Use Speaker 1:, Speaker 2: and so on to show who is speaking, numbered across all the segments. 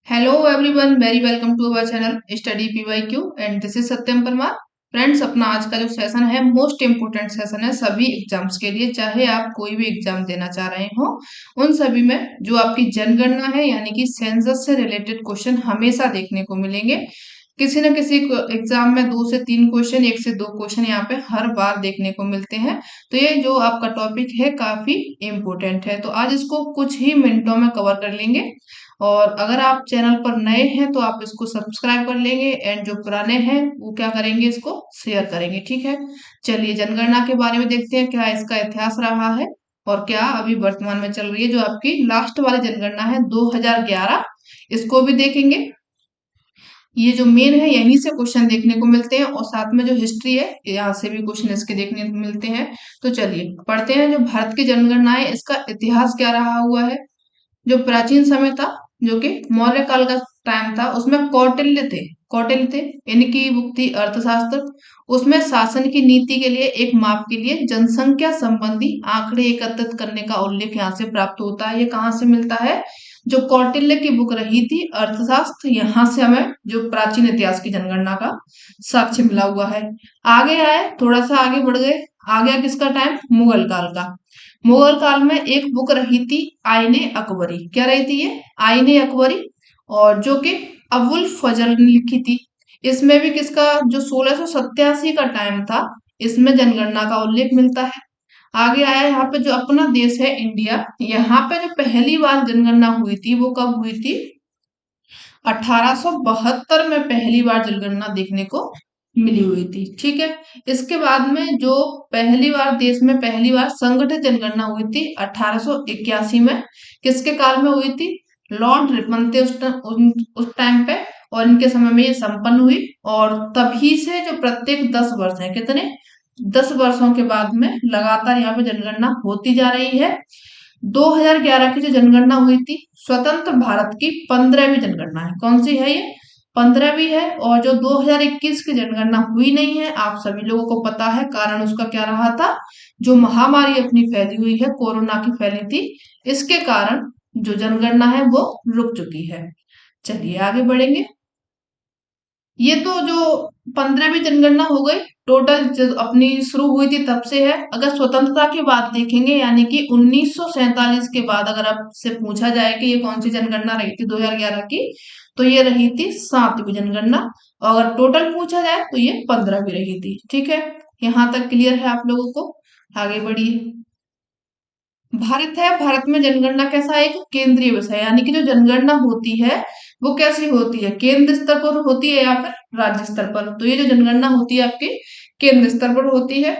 Speaker 1: Hello everyone, very welcome to our channel Study PYQ and this is Satyam Parmar. Friends, अपना आज का जो session है मोस्ट इम्पोर्टेंट सेशन है सभी एग्जाम्स के लिए, चाहे आप कोई भी एग्जाम देना चाह रहे हो उन सभी में जो आपकी जनगणना है यानी कि सेंसस से रिलेटेड क्वेश्चन हमेशा देखने को मिलेंगे। किसी न किसी एग्जाम में 2 से 3 क्वेश्चन, 1 से 2 क्वेश्चन यहाँ पे हर बार देखने को मिलते हैं। तो ये जो आपका टॉपिक है काफी इम्पोर्टेंट है, तो आज इसको कुछ ही मिनटों में कवर कर लेंगे। और अगर आप चैनल पर नए हैं तो आप इसको सब्सक्राइब कर लेंगे एंड जो पुराने हैं वो क्या करेंगे, इसको शेयर करेंगे। ठीक है, चलिए जनगणना के बारे में देखते हैं, क्या इसका इतिहास रहा है और क्या अभी वर्तमान में चल रही है। जो आपकी लास्ट वाली जनगणना है 2011, इसको भी देखेंगे। ये जो मेन है यहीं से क्वेश्चन देखने को मिलते हैं और साथ में जो हिस्ट्री है यहाँ से भी क्वेश्चन इसके देखने को मिलते हैं। तो चलिए पढ़ते हैं। जो भारत की जनगणना है इसका इतिहास क्या रहा हुआ है। जो प्राचीन समय था, जो कि मौर्य काल का टाइम था, उसमें कौटिल्य थे। इनकी बुक थी अर्थशास्त्र। उसमें शासन की नीति के लिए, एक माप के लिए जनसंख्या संबंधी आंकड़े एकत्रित करने का उल्लेख यहाँ से प्राप्त होता है। ये कहाँ से मिलता है? जो कौटिल्य की बुक रही थी अर्थशास्त्र, यहाँ से हमें जो प्राचीन इतिहास की जनगणना का साक्ष्य मिला हुआ है। आगे आए, थोड़ा सा आगे बढ़ गए। आ गया किसका टाइम? मुगल काल का। मुगल काल में एक बुक रही थी आईने अकबरी। क्या रही थी ये? आईने अकबरी, और जो कि अबुल फजल ने लिखी थी। इसमें भी किसका, जो 1687 का टाइम था, इसमें जनगणना का उल्लेख मिलता है। आगे आया यहाँ पे जो अपना देश है इंडिया, यहाँ पे जो पहली बार जनगणना हुई थी वो कब हुई थी? 1872 में पहली बार जनगणना देखने को मिली हुई थी। ठीक है, इसके बाद में जो पहली बार देश में पहली बार संगठित जनगणना हुई थी 1881 में। किसके काल में हुई थी? लॉर्ड रिपन थे उस टाइम पे, और इनके समय में ये संपन्न हुई। और तभी से जो प्रत्येक 10 वर्ष है, कितने 10 वर्षों के बाद में लगातार यहाँ पे जनगणना होती जा रही है। 2011 की जो जनगणना हुई थी, स्वतंत्र भारत की 15वीं जनगणना है। कौन सी है ये? 15वीं है। और जो 2021 की जनगणना हुई नहीं है, आप सभी लोगों को पता है कारण उसका क्या रहा था। जो महामारी अपनी फैली हुई है, कोरोना की फैली थी, इसके कारण जो जनगणना है वो रुक चुकी है। चलिए आगे बढ़ेंगे। ये तो जो 15वीं जनगणना हो गई, टोटल अपनी शुरू हुई थी तब से है। अगर स्वतंत्रता की बात देखेंगे, यानी कि 1947 के बाद अगर आपसे पूछा जाए कि ये कौन सी जनगणना रही थी 2011 की, तो ये रही थी 7वीं जनगणना। और अगर टोटल पूछा जाए तो ये 15वीं रही थी। ठीक है, यहाँ तक क्लियर है आप लोगों को? आगे बढ़िए। भारत है, भारत में जनगणना कैसा है? एक केंद्रीय विषय, यानी कि जो जनगणना होती है वो कैसी होती है? केंद्र स्तर पर होती है या फिर राज्य स्तर पर? तो ये जो जनगणना होती है आपकी केंद्र स्तर पर होती है।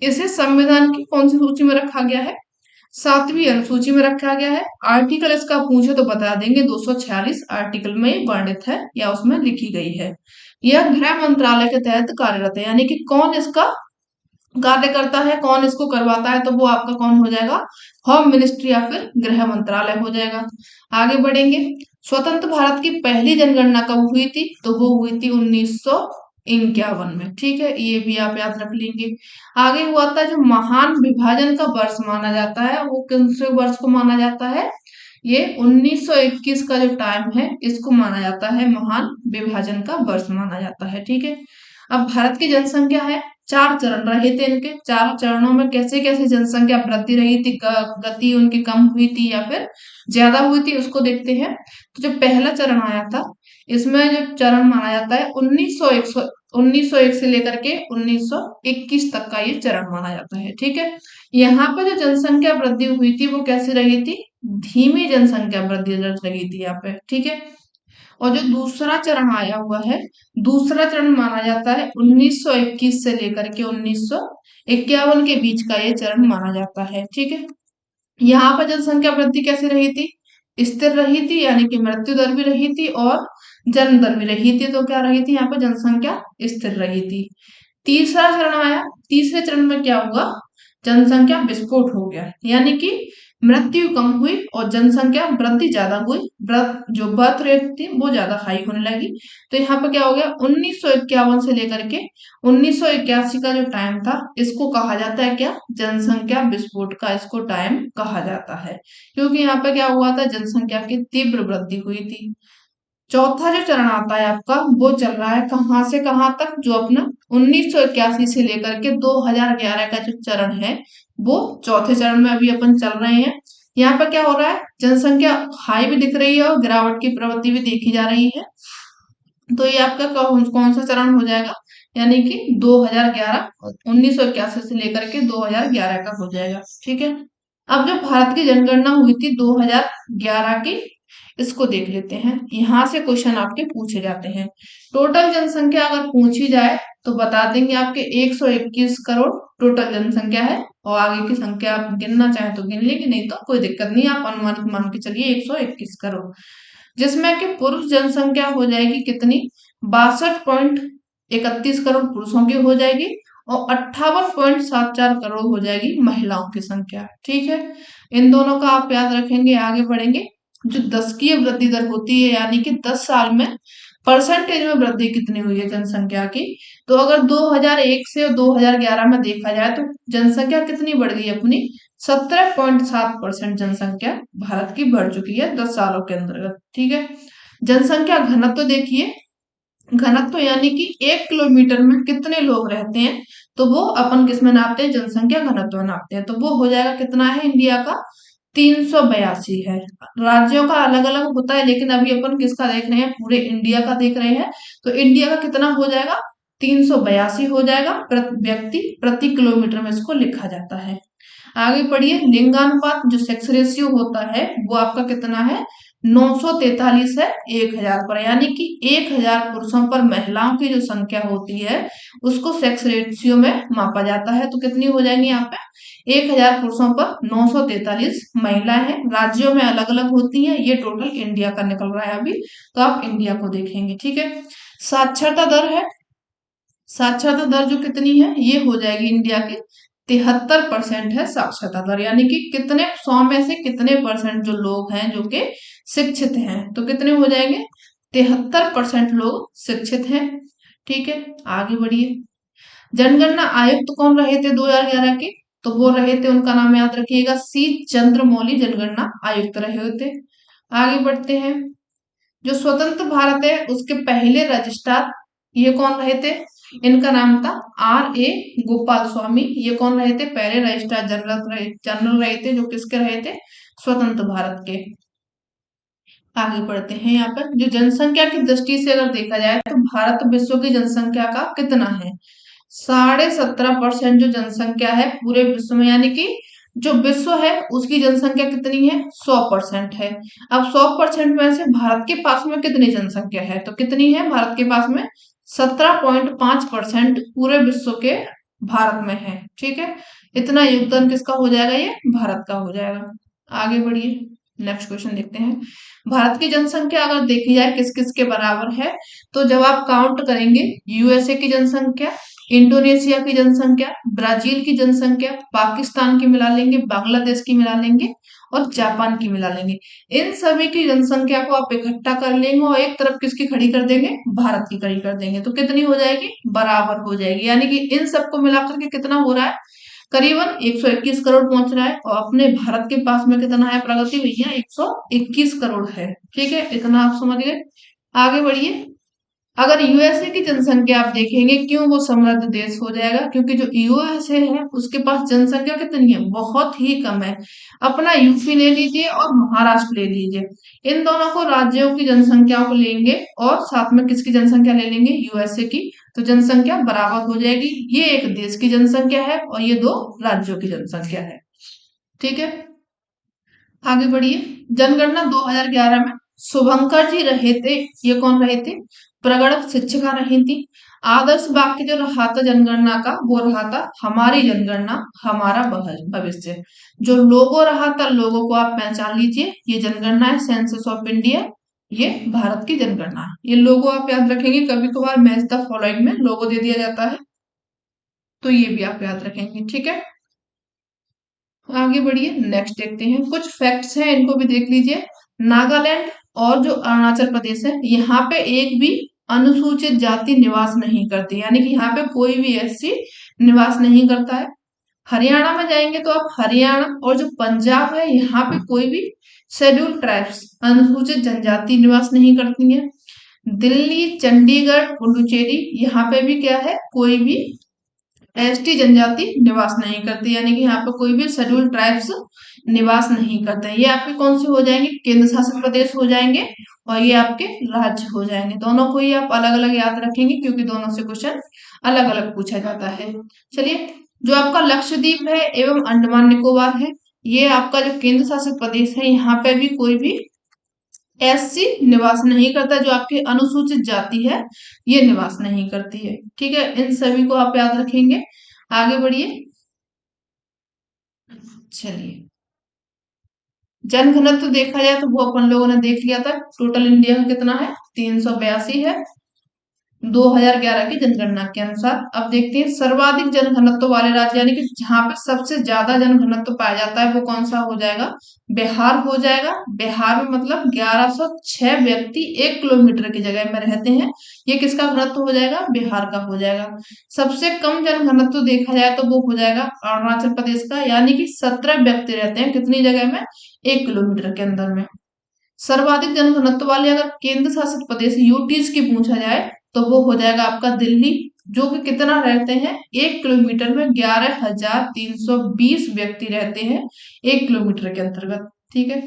Speaker 1: इसे संविधान की कौन सी सूची में रखा गया है? 7वीं अनुसूची में रखा गया है। आर्टिकल इसका पूछे तो बता देंगे, 246 आर्टिकल में वर्णित है या उसमें लिखी गई है। यह गृह मंत्रालय के तहत कार्यरत है, यानी कि कौन इसका कार्य करता है, कौन इसको करवाता है, तो वो आपका कौन हो जाएगा? होम मिनिस्ट्री या फिर गृह मंत्रालय हो जाएगा। आगे बढ़ेंगे। स्वतंत्र भारत की पहली जनगणना कब हुई थी? तो वो हुई थी 1951 में। ठीक है, ये भी आप याद रख लेंगे। आगे हुआ था जो महान विभाजन का वर्ष माना जाता है, वो कौन से वर्ष को माना जाता है? ये 1921 का जो टाइम है इसको माना जाता है, महान विभाजन का वर्ष माना जाता है। ठीक है, अब भारत की जनसंख्या है, 4 चरण रहे थे इनके। 4 चरणों में कैसे कैसे जनसंख्या वृद्धि रही थी, गति उनकी कम हुई थी या फिर ज्यादा हुई थी, उसको देखते हैं। तो जो पहला चरण आया था, इसमें जो चरण माना जाता है 1901 से लेकर के 1921 तक का ये चरण माना जाता है। ठीक है, यहाँ पे जो जनसंख्या वृद्धि हुई थी वो कैसे रही थी? धीमी जनसंख्या वृद्धि दर रही थी यहाँ पे। ठीक है, और जो दूसरा चरण आया हुआ है, दूसरा चरण माना जाता है 1921 से लेकर के 1951 के बीच का ये चरण माना जाता है। ठीक है, यहाँ पर जनसंख्या वृद्धि कैसे रही थी? स्थिर रही थी, यानी कि मृत्यु दर भी रही थी और जन्म दर भी रही थी। तो क्या रही थी? यहाँ पर जनसंख्या स्थिर रही थी। तीसरा चरण आया, तीसरे चरण में क्या हुआ? जनसंख्या विस्फोट हो गया, यानी कि मृत्यु कम हुई और जनसंख्या वृद्धि ज्यादा हुई, जो बर्थ रेट थी वो ज्यादा हाई होने लगी। तो यहाँ पे क्या हो गया, 1951 से लेकर के 1981 का जो टाइम था, इसको कहा जाता है क्या, जनसंख्या विस्फोट का इसको टाइम कहा जाता है, क्योंकि यहाँ पे क्या हुआ था, जनसंख्या की तीव्र वृद्धि हुई थी। चौथा जो चरण आता है आपका, वो चल रहा है कहाँ से कहाँ तक, जो अपना 1981 से लेकर के 2011 का जो चरण है, वो चौथे चरण में अभी अपन चल रहे हैं। यहाँ पर क्या हो रहा है, जनसंख्या हाई भी दिख रही है और गिरावट की प्रवृत्ति भी देखी जा रही है। तो ये आपका कौन सा चरण हो जाएगा, यानी कि 2011, 1981 से लेकर के 2011 का हो जाएगा। ठीक है, अब जो भारत की जनगणना हुई थी 2011 की, इसको देख लेते हैं। यहाँ से क्वेश्चन आपके पूछे जाते हैं। टोटल जनसंख्या अगर पूछी जाए तो बता देंगे आपके 121 करोड़ टोटल जनसंख्या है, और आगे की संख्या आप गिनना चाहे तो गिन लेंगे, नहीं तो कोई दिक्कत नहीं, आप अनुमानित मान के चलिए 121 करोड़। जिसमें कि पुरुष जनसंख्या हो जाएगी कितनी, 62.31 करोड़ पुरुषों की हो जाएगी, और 58.74 करोड़ हो जाएगी महिलाओं की संख्या। ठीक है, इन दोनों का आप याद रखेंगे, आगे बढ़ेंगे। जो दशकीय वृद्धि दर होती है, यानी कि 10 साल में परसेंटेज में वृद्धि कितनी हुई है जनसंख्या की, तो अगर 2001 से 2011 में देखा जाए तो जनसंख्या कितनी बढ़ गई अपनी, 17.7% जनसंख्या भारत की बढ़ चुकी है 10 सालों के अंतर्गत। ठीक है, जनसंख्या घनत्व तो देखिए, घनत्व यानी कि 1 किलोमीटर में कितने लोग रहते हैं, तो वो अपन किस में नापते हैं, जनसंख्या घनत्व नापते हैं। तो वो हो जाएगा कितना है इंडिया का, 382 है। राज्यों का अलग अलग होता है, लेकिन अभी अपन किसका देख रहे हैं, पूरे इंडिया का देख रहे हैं। तो इंडिया का कितना हो जाएगा, 382 हो जाएगा व्यक्ति प्रति किलोमीटर में, इसको लिखा जाता है। आगे पढ़िए, लिंगानुपात जो सेक्स रेशियो होता है वो आपका कितना है, 943 है 1000 पर, यानी कि 1000 पुरुषों पर महिलाओं की जो संख्या होती है उसको सेक्स रेशियो में मापा जाता है। तो कितनी हो जाएंगी यहाँ पे, 1000 पुरुषों पर 943 महिलाएं हैं। राज्यों में अलग अलग होती हैं, ये टोटल इंडिया का निकल रहा है अभी, तो आप इंडिया को देखेंगे। ठीक है, साक्षरता दर है, साक्षरता दर जो कितनी है, ये हो जाएगी इंडिया की 73% है साक्षरता दर, यानी कि कितने 100 में से कितने परसेंट जो लोग हैं जो कि शिक्षित हैं, तो कितने हो जाएंगे, 73% लोग शिक्षित हैं। ठीक है, आगे बढ़िए। जनगणना आयुक्त कौन रहे थे 2011 के, तो वो रहे थे, उनका नाम याद रखिएगा, सी चंद्रमौली जनगणना आयुक्त रहे थे। आगे बढ़ते हैं, जो स्वतंत्र भारत है उसके पहले रजिस्ट्रार ये कौन रहे थे, इनका नाम था R.A. गोपाल स्वामी। ये कौन रहे थे, पहले रजिस्ट्रार जनरल रहे थे, जो किसके रहे थे, स्वतंत्र भारत के। आगे बढ़ते हैं, यहाँ पर जो जनसंख्या की दृष्टि से अगर देखा जाए तो भारत विश्व की जनसंख्या का कितना है, 17.5% जो जनसंख्या है पूरे विश्व में, यानी कि जो विश्व है उसकी जनसंख्या कितनी है, 100% है। अब 100% में से भारत के पास में कितनी जनसंख्या है, तो कितनी है भारत के पास में, 17.5% पूरे विश्व के भारत में है। ठीक है, इतना योगदान किसका हो जाएगा, ये भारत का हो जाएगा। आगे बढ़िए, नेक्स्ट क्वेश्चन देखते हैं। भारत की जनसंख्या अगर देखी जाए किस किस के बराबर है, तो जब आप काउंट करेंगे, यूएसए की जनसंख्या, इंडोनेशिया की जनसंख्या, ब्राजील की जनसंख्या, पाकिस्तान की मिला लेंगे, बांग्लादेश की मिला लेंगे और जापान की मिला लेंगे। इन सभी की जनसंख्या को आप इकट्ठा कर लेंगे और एक तरफ किसकी खड़ी कर देंगे, भारत की खड़ी कर देंगे, तो कितनी हो जाएगी, बराबर हो जाएगी। यानी कि इन सबको मिलाकर के कितना हो रहा है, करीबन 121 करोड़ पहुंच रहा है, और अपने भारत के पास में कितना है प्रगति भैया, 121 करोड़ है। ठीक है, इतना आप समझ गए। आगे बढ़िए, अगर यूएसए की जनसंख्या आप देखेंगे, क्यों वो समृद्ध देश हो जाएगा, क्योंकि जो यूएसए है उसके पास जनसंख्या कितनी है, बहुत ही कम है। अपना यूपी ले लीजिए और महाराष्ट्र ले लीजिए, इन दोनों को राज्यों की जनसंख्या को लेंगे और साथ में किसकी जनसंख्या ले लेंगे, यूएसए की, तो जनसंख्या बराबर हो जाएगी। ये एक देश की जनसंख्या है और ये दो राज्यों की जनसंख्या है। ठीक है, आगे बढ़िए। जनगणना 2011 में शुभंकर जी रहे थे, ये कौन रहे थे, प्रगणक शिक्षिका रही थी। आदर्श वाक्य जो रहा था जनगणना का, वो रहा था हमारी जनगणना हमारा भविष्य। जो लोगो रहा था, लोगों को आप पहचान लीजिए, ये जनगणना है सेंसस ऑफ इंडिया, ये भारत की जनगणना है। ये लोगो आप याद रखेंगे, कभी कभार मैच द फॉलोइंग में लोगो दे दिया जाता है, तो ये भी आप याद रखेंगे। ठीक है, आगे बढ़िए, नेक्स्ट देखते हैं, कुछ फैक्ट्स हैं इनको भी देख लीजिए। नागालैंड और जो अरुणाचल प्रदेश है, यहाँ पे एक भी अनुसूचित जाति निवास नहीं करती, यानी कि यहाँ पे कोई भी एससी निवास नहीं करता है। हरियाणा में जाएंगे तो आप हरियाणा और जो पंजाब है, यहाँ पे कोई भी शेड्यूल ट्राइब्स अनुसूचित जनजाति निवास नहीं करती है। दिल्ली, चंडीगढ़, पुडुचेरी, यहाँ पे भी क्या है, कोई भी एसटी जनजाति निवास नहीं करती, यानी कि यहाँ पे कोई भी शेड्यूल ट्राइब्स निवास नहीं करते। ये आपके कौन से हो जाएंगे, केंद्र शासित प्रदेश हो जाएंगे, और ये आपके राज्य हो जाएंगे। दोनों को ही आप अलग अलग याद रखेंगे, क्योंकि दोनों से क्वेश्चन अलग अलग पूछा जाता है। चलिए, जो आपका लक्षद्वीप है एवं अंडमान निकोबार है, ये आपका जो केंद्र शासित प्रदेश है, यहाँ पे भी कोई भी एससी निवास नहीं करता, जो आपकी अनुसूचित जाति है ये निवास नहीं करती है। ठीक है, इन सभी को आप याद रखेंगे। आगे बढ़िए, चलिए, जनघनत्व देखा जाए तो वो अपन लोगों ने देख लिया था, टोटल इंडिया का कितना है, 382 है 2011 की जनगणना के अनुसार। अब देखते हैं सर्वाधिक जनघनत्व वाले राज्य, यानी कि जहां पे सबसे ज्यादा जनघनत्व पाया जाता है, वो कौन सा हो जाएगा, बिहार हो जाएगा। बिहार में मतलब 1106 व्यक्ति 1 किलोमीटर की जगह में रहते हैं, ये किसका घनत्व हो जाएगा, बिहार का हो जाएगा। सबसे कम जनघनत्व देखा जाए तो वो हो जाएगा अरुणाचल प्रदेश का, यानी कि 17 व्यक्ति रहते हैं कितनी जगह में, 1 किलोमीटर के अंदर में। सर्वाधिक जनघनत्व वाले अगर केंद्र शासित प्रदेश यूटीज की पूछा जाए तो वो हो जाएगा आपका दिल्ली, जो कि कितना रहते हैं, 1 किलोमीटर में 11,320 व्यक्ति रहते हैं 1 किलोमीटर के अंतर्गत। ठीक है,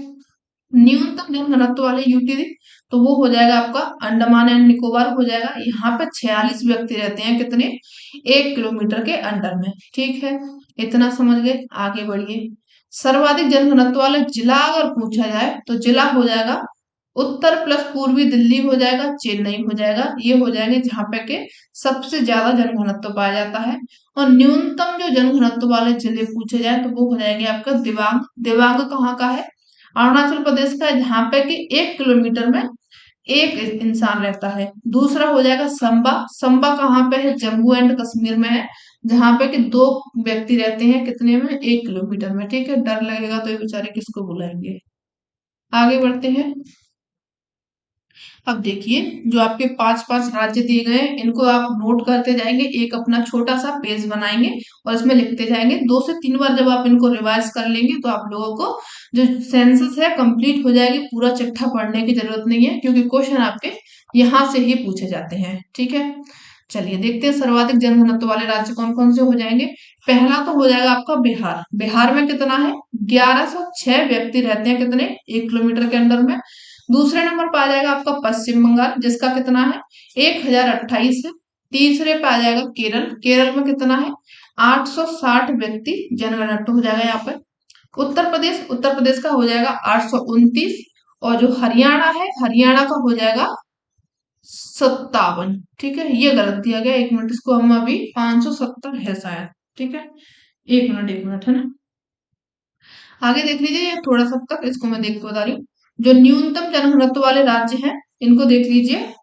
Speaker 1: न्यूनतम जनघनत्व वाले यूटी तो वो हो जाएगा आपका अंडमान एंड निकोबार हो जाएगा, यहाँ पे 46 व्यक्ति रहते हैं कितने, 1 किलोमीटर के अंडर में। ठीक है, इतना समझ गए, आगे बढ़िए। सर्वाधिक जनघनत्व वाला जिला अगर पूछा जाए तो जिला हो जाएगा उत्तर प्लस पूर्वी दिल्ली हो जाएगा, चेन्नई हो जाएगा, ये हो जाएंगे जहां पे के सबसे ज्यादा जनघनत्व पाया जाता है। और न्यूनतम जो जनघनत्व वाले जिले पूछे जाए तो वो हो जाएंगे आपका दिबांग। दिबांग कहाँ का है, अरुणाचल प्रदेश का है, जहां पे कि 1 किलोमीटर में एक इंसान रहता है। दूसरा हो जाएगा संबा। संबा कहाँ पे है, जम्मू एंड कश्मीर में है, जहां पे कि 2 व्यक्ति रहते हैं कितने में, 1 किलोमीटर में। ठीक है, डर लगेगा तो ये बेचारे किसको बुलाएंगे। आगे बढ़ते हैं। अब देखिए, जो आपके 5-5 राज्य दिए गए हैं, इनको आप नोट करते जाएंगे, एक अपना छोटा सा पेज बनाएंगे और इसमें लिखते जाएंगे। 2 से 3 बार जब आप इनको रिवाइज कर लेंगे तो आप लोगों को जो सेंसस है कंप्लीट हो जाएगी, पूरा चिट्ठा पढ़ने की जरूरत नहीं है, क्योंकि क्वेश्चन आपके यहाँ से ही पूछे जाते हैं। ठीक है, चलिए देखते हैं सर्वाधिक जनघनत्व वाले राज्य कौन कौन से हो जाएंगे। पहला तो हो जाएगा आपका बिहार। बिहार में कितना है, 1106 व्यक्ति रहते हैं कितने, 1 किलोमीटर के अंदर में। दूसरे नंबर पर आ जाएगा आपका पश्चिम बंगाल, जिसका कितना है, 1028 है। तीसरे पे आ जाएगा केरल। केरल में कितना है, 860 व्यक्ति जनगणना हो जाएगा यहाँ पर। उत्तर प्रदेश, उत्तर प्रदेश का हो जाएगा 829। और जो हरियाणा है, हरियाणा का हो जाएगा 57। ठीक है, ये गलत दिया गया, 1 मिनट, इसको हम अभी 570 है शायद। ठीक है, 1 मिनट 1 मिनट है ना। आगे देख लीजिए, ये थोड़ा सा तक इसको मैं देख के बता रही हूँ। जो न्यूनतम जनघनत्व वाले राज्य हैं इनको देख लीजिए।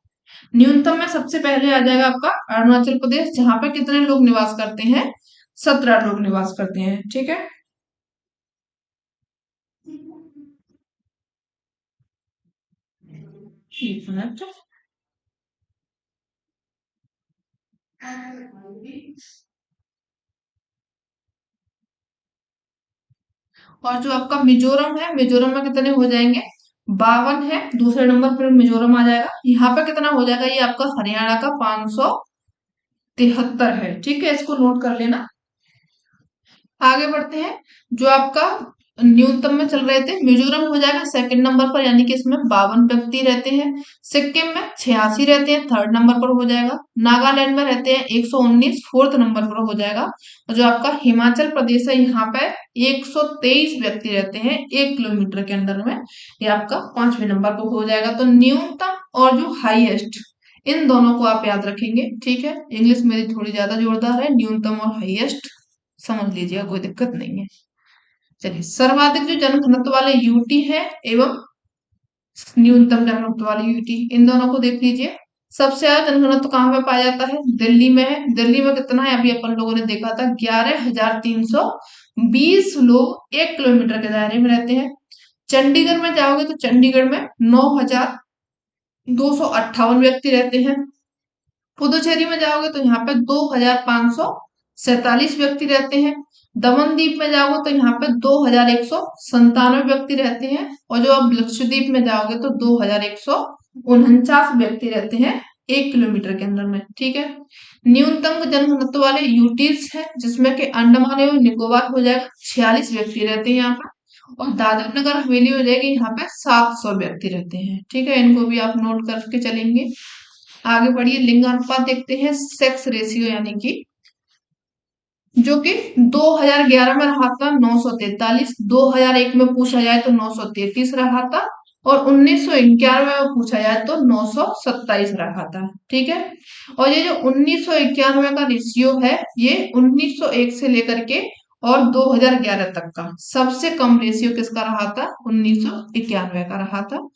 Speaker 1: न्यूनतम में सबसे पहले आ जाएगा आपका अरुणाचल प्रदेश, जहां पर कितने लोग निवास करते हैं, 17 लोग निवास करते हैं। ठीक है, 1 मिनट। और जो आपका मिजोरम है, मिजोरम में कितने हो जाएंगे, 52 है। दूसरे नंबर पर मिजोरम आ जाएगा, यहाँ पे कितना हो जाएगा, ये आपका हरियाणा का 573 है। ठीक है, इसको नोट कर लेना। आगे बढ़ते हैं। जो आपका न्यूनतम में चल रहे थे, मिजोरम हो जाएगा सेकंड नंबर पर, यानी कि इसमें 52 व्यक्ति रहते हैं। सिक्किम में 86 रहते हैं, थर्ड नंबर पर हो जाएगा। नागालैंड में रहते हैं 119, फोर्थ नंबर पर हो जाएगा। और जो आपका हिमाचल प्रदेश है, यहाँ पे 123 व्यक्ति रहते हैं 1 किलोमीटर के अंदर में, ये आपका 5वें नंबर पर हो जाएगा। तो न्यूनतम और जो हाईएस्ट, इन दोनों को आप याद रखेंगे। ठीक है, इंग्लिश मेरी थोड़ी ज्यादा जोरदार है, न्यूनतम और हाईएस्ट समझ लीजिएगा, कोई दिक्कत नहीं है। चलिए, सर्वाधिक जो जनघनत्व वाले यूटी है एवं न्यूनतम जनघनत्व वाले यूटी, इन दोनों को देख लीजिए। सबसे ज्यादा जनघनत्व कहाँ पे पाया जाता है, दिल्ली में है। दिल्ली में कितना है, अभी अपन लोगों ने देखा था, 11,300 20 लोग 1 किलोमीटर के दायरे में रहते हैं। चंडीगढ़ में जाओगे तो चंडीगढ़ में 9,258 व्यक्ति रहते हैं। पुदुचेरी में जाओगे तो यहाँ पे 2,547 व्यक्ति रहते हैं। दमन द्वीप में जाओगे तो यहाँ पे 2,197 व्यक्ति रहते हैं। और जो अब लक्षद्वीप में जाओगे तो 2,149 व्यक्ति रहते हैं 1 किलोमीटर के अंदर में। ठीक है। न्यूनतम जनघनत्व वाले यूटीज है, जिसमें कि अंडमान एवं निकोबार हो जाएगा 46 व्यक्ति रहते हैं यहाँ पर। और दादर नगर हवेली हो जाएगी, यहाँ पे 700 व्यक्ति रहते हैं। ठीक है, इनको भी आप नोट करके चलेंगे। आगे बढ़िए, लिंगानुपात देखते हैं, सेक्स रेशियो यानी कि जो कि 2011 में रहा था 943, 2001 में पूछा जाए तो 933 रहा था, और 1991 में पूछा जाए तो 927 रहा था। ठीक है। और ये जो 1991 का रेशियो है, ये 1901 से लेकर के और 2011 तक का सबसे कम रेशियो किसका रहा था? 1991 का रहा था।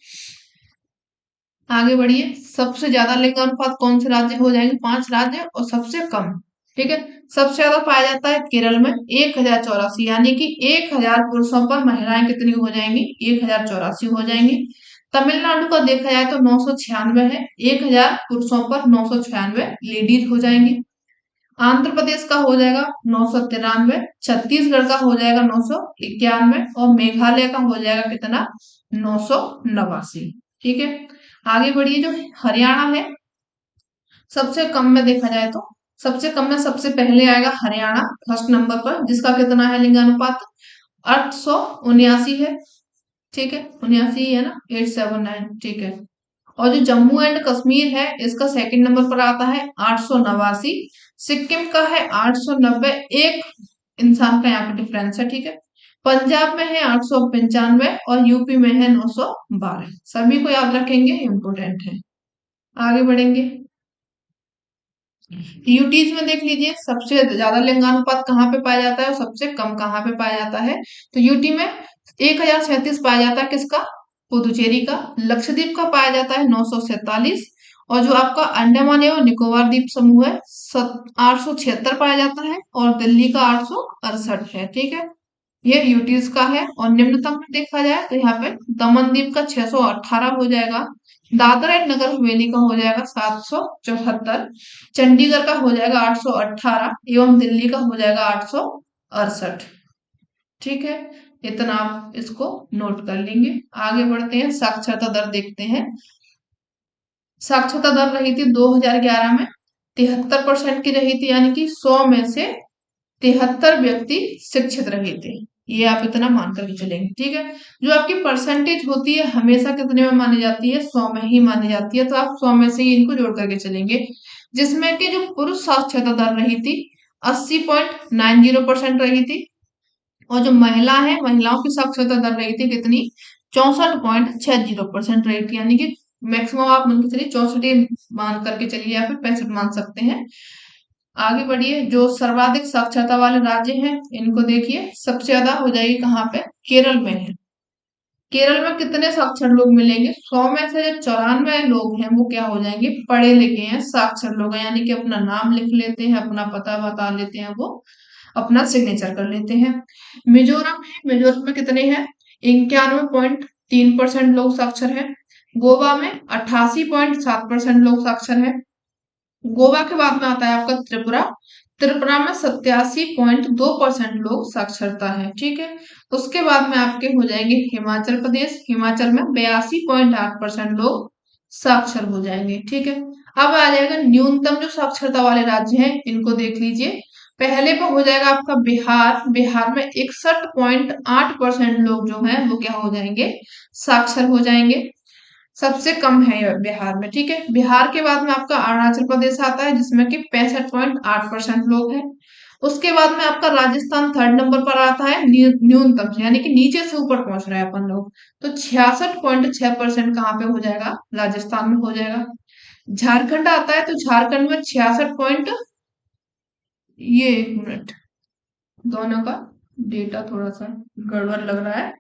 Speaker 1: आगे बढ़िए, सबसे ज्यादा लिंगानुपात कौन से राज्य हो जाएंगे? 5 राज्य, और सबसे कम, ठीक है, सबसे ज्यादा पाया जाता है केरल में 1084, यानी कि 1000 पुरुषों पर महिलाएं कितनी हो जाएंगी? 1084 हो जाएंगी। तमिलनाडु का देखा जाए तो 996 है, 1000 पुरुषों पर 996 लेडीज हो जाएंगी। आंध्र प्रदेश का हो जाएगा 993, छत्तीसगढ़ का हो जाएगा 991, और मेघालय का हो जाएगा कितना? 989। ठीक है। आगे बढ़िए, जो हरियाणा है सबसे कम में देखा जाए तो सबसे कम में सबसे पहले आएगा हरियाणा फर्स्ट नंबर पर, जिसका कितना है लिंगानुपात? 879 है। ठीक है, 79 है ना, 879। ठीक है। और जो जम्मू एंड कश्मीर है, इसका सेकंड नंबर पर आता है 889। सिक्किम का है 890, एक इंसान का यहाँ पे डिफरेंस है। ठीक है। पंजाब में है 895, और यूपी में है 912। सभी को याद रखेंगे, इंपोर्टेंट है। आगे बढ़ेंगे, यूटीज में देख लीजिए, सबसे ज्यादा लिंगानुपात कहाँ पे पाया जाता है और सबसे कम कहाँ पे पाया जाता है? तो यूटी में 1037 पाया जाता है, किसका? पुदुचेरी का। लक्षद्वीप का पाया जाता है 947, और जो आपका अंडमान एवं निकोबार द्वीप समूह है 876 पाया जाता है, और दिल्ली का 868 है। ठीक है, ये यूटीज का है। और निम्नतम में देखा जाए तो यहाँ पे दमन द्वीप का 618 हो जाएगा, दादरा एंड नगर हवेली का हो जाएगा 774, चंडीगढ़ का हो जाएगा 818, एवं दिल्ली का हो जाएगा 868। ठीक है, इतना आप इसको नोट कर लेंगे। आगे बढ़ते हैं, साक्षरता दर देखते हैं। साक्षरता दर रही थी 2011 में 73% की रही थी, यानी कि 100 में से 73 व्यक्ति शिक्षित रहे थे। ये आप इतना मान करके चलेंगे। ठीक है। जो आपकी परसेंटेज होती है हमेशा कितने में मानी जाती है? 100 में ही मानी जाती है, तो आप 100 में से ही इनको जोड़ करके चलेंगे। जिसमें कि जो पुरुष साक्षरता दर रही थी 80.90% रही थी, और जो महिला है, महिलाओं की साक्षरता दर रही थी कितनी? 64.60% रही थी, यानी कि मैक्सिमम आप मान के चलिए 64 मान करके चलिए, या फिर 65 मान सकते हैं। आगे बढ़िए, जो सर्वाधिक साक्षरता वाले राज्य हैं इनको देखिए, सबसे ज्यादा हो जाएगी कहाँ पे? केरल में है। केरल में कितने साक्षर लोग मिलेंगे? 100 में से जो 94 लोग हैं वो क्या हो जाएंगे? पढ़े लिखे हैं, साक्षर लोग हैं, यानी कि अपना नाम लिख लेते हैं, अपना पता बता लेते हैं, वो अपना सिग्नेचर कर लेते हैं। मिजोरम है, मिजोरम में कितने हैं? 91.3% लोग साक्षर हैं। गोवा में 88.7% लोग साक्षर हैं। गोवा के बाद में आता है आपका त्रिपुरा, त्रिपुरा में 87.2% लोग साक्षरता है। ठीक है। उसके बाद में आपके हो जाएंगे हिमाचल प्रदेश, हिमाचल में 82.8% लोग साक्षर हो जाएंगे। ठीक है। अब आ जाएगा न्यूनतम जो साक्षरता वाले राज्य हैं, इनको देख लीजिए। पहले पे हो जाएगा आपका बिहार, बिहार में 61.8% लोग जो हैं वो क्या हो जाएंगे? साक्षर हो जाएंगे। सबसे कम है ये बिहार में। ठीक है। बिहार के बाद में आपका अरुणाचल प्रदेश आता है, जिसमें कि 65.8% लोग हैं। उसके बाद में आपका राजस्थान थर्ड नंबर पर आता है न्यूनतम से, यानी कि नीचे से ऊपर पहुंच रहे हैं अपन लोग। तो 66.6% कहाँ पे हो जाएगा? राजस्थान में हो जाएगा। झारखंड आता है, तो झारखंड में 66 पॉइंट, ये एक मिनट, दोनों का डेटा थोड़ा सा गड़बड़ लग रहा है।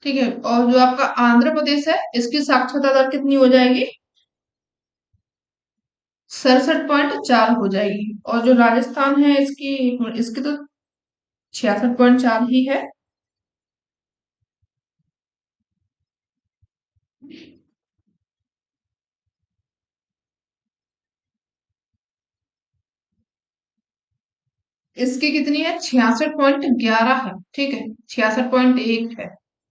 Speaker 1: ठीक है। और जो आपका आंध्र प्रदेश है, इसकी साक्षरता दर कितनी हो जाएगी? 67.4 हो जाएगी। और जो राजस्थान है, इसकी इसकी तो 66.4 ही है। इसकी कितनी है? 66.11 है। ठीक है, 66.1 है।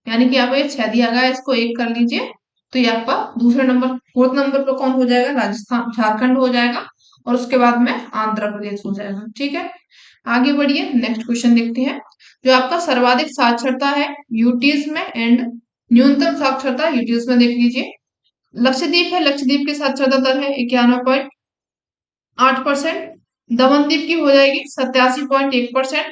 Speaker 1: यानी कि आपको ये 6 दिया गया है, इसको 1 कर लीजिए, तो ये आपका दूसरे नंबर, फोर्थ नंबर पे कौन हो जाएगा? राजस्थान, झारखंड हो जाएगा। और उसके बाद में आंध्र प्रदेश हो जाएगा। ठीक है, आगे बढ़िए, नेक्स्ट क्वेश्चन देखते हैं। जो आपका सर्वाधिक साक्षरता है यूटीज में एंड न्यूनतम साक्षरता यूटीज में, देख लीजिए। लक्षद्वीप है, लक्षद्वीप की साक्षरता दर है 91.8%। दमनदीप की हो जाएगी 87.1%।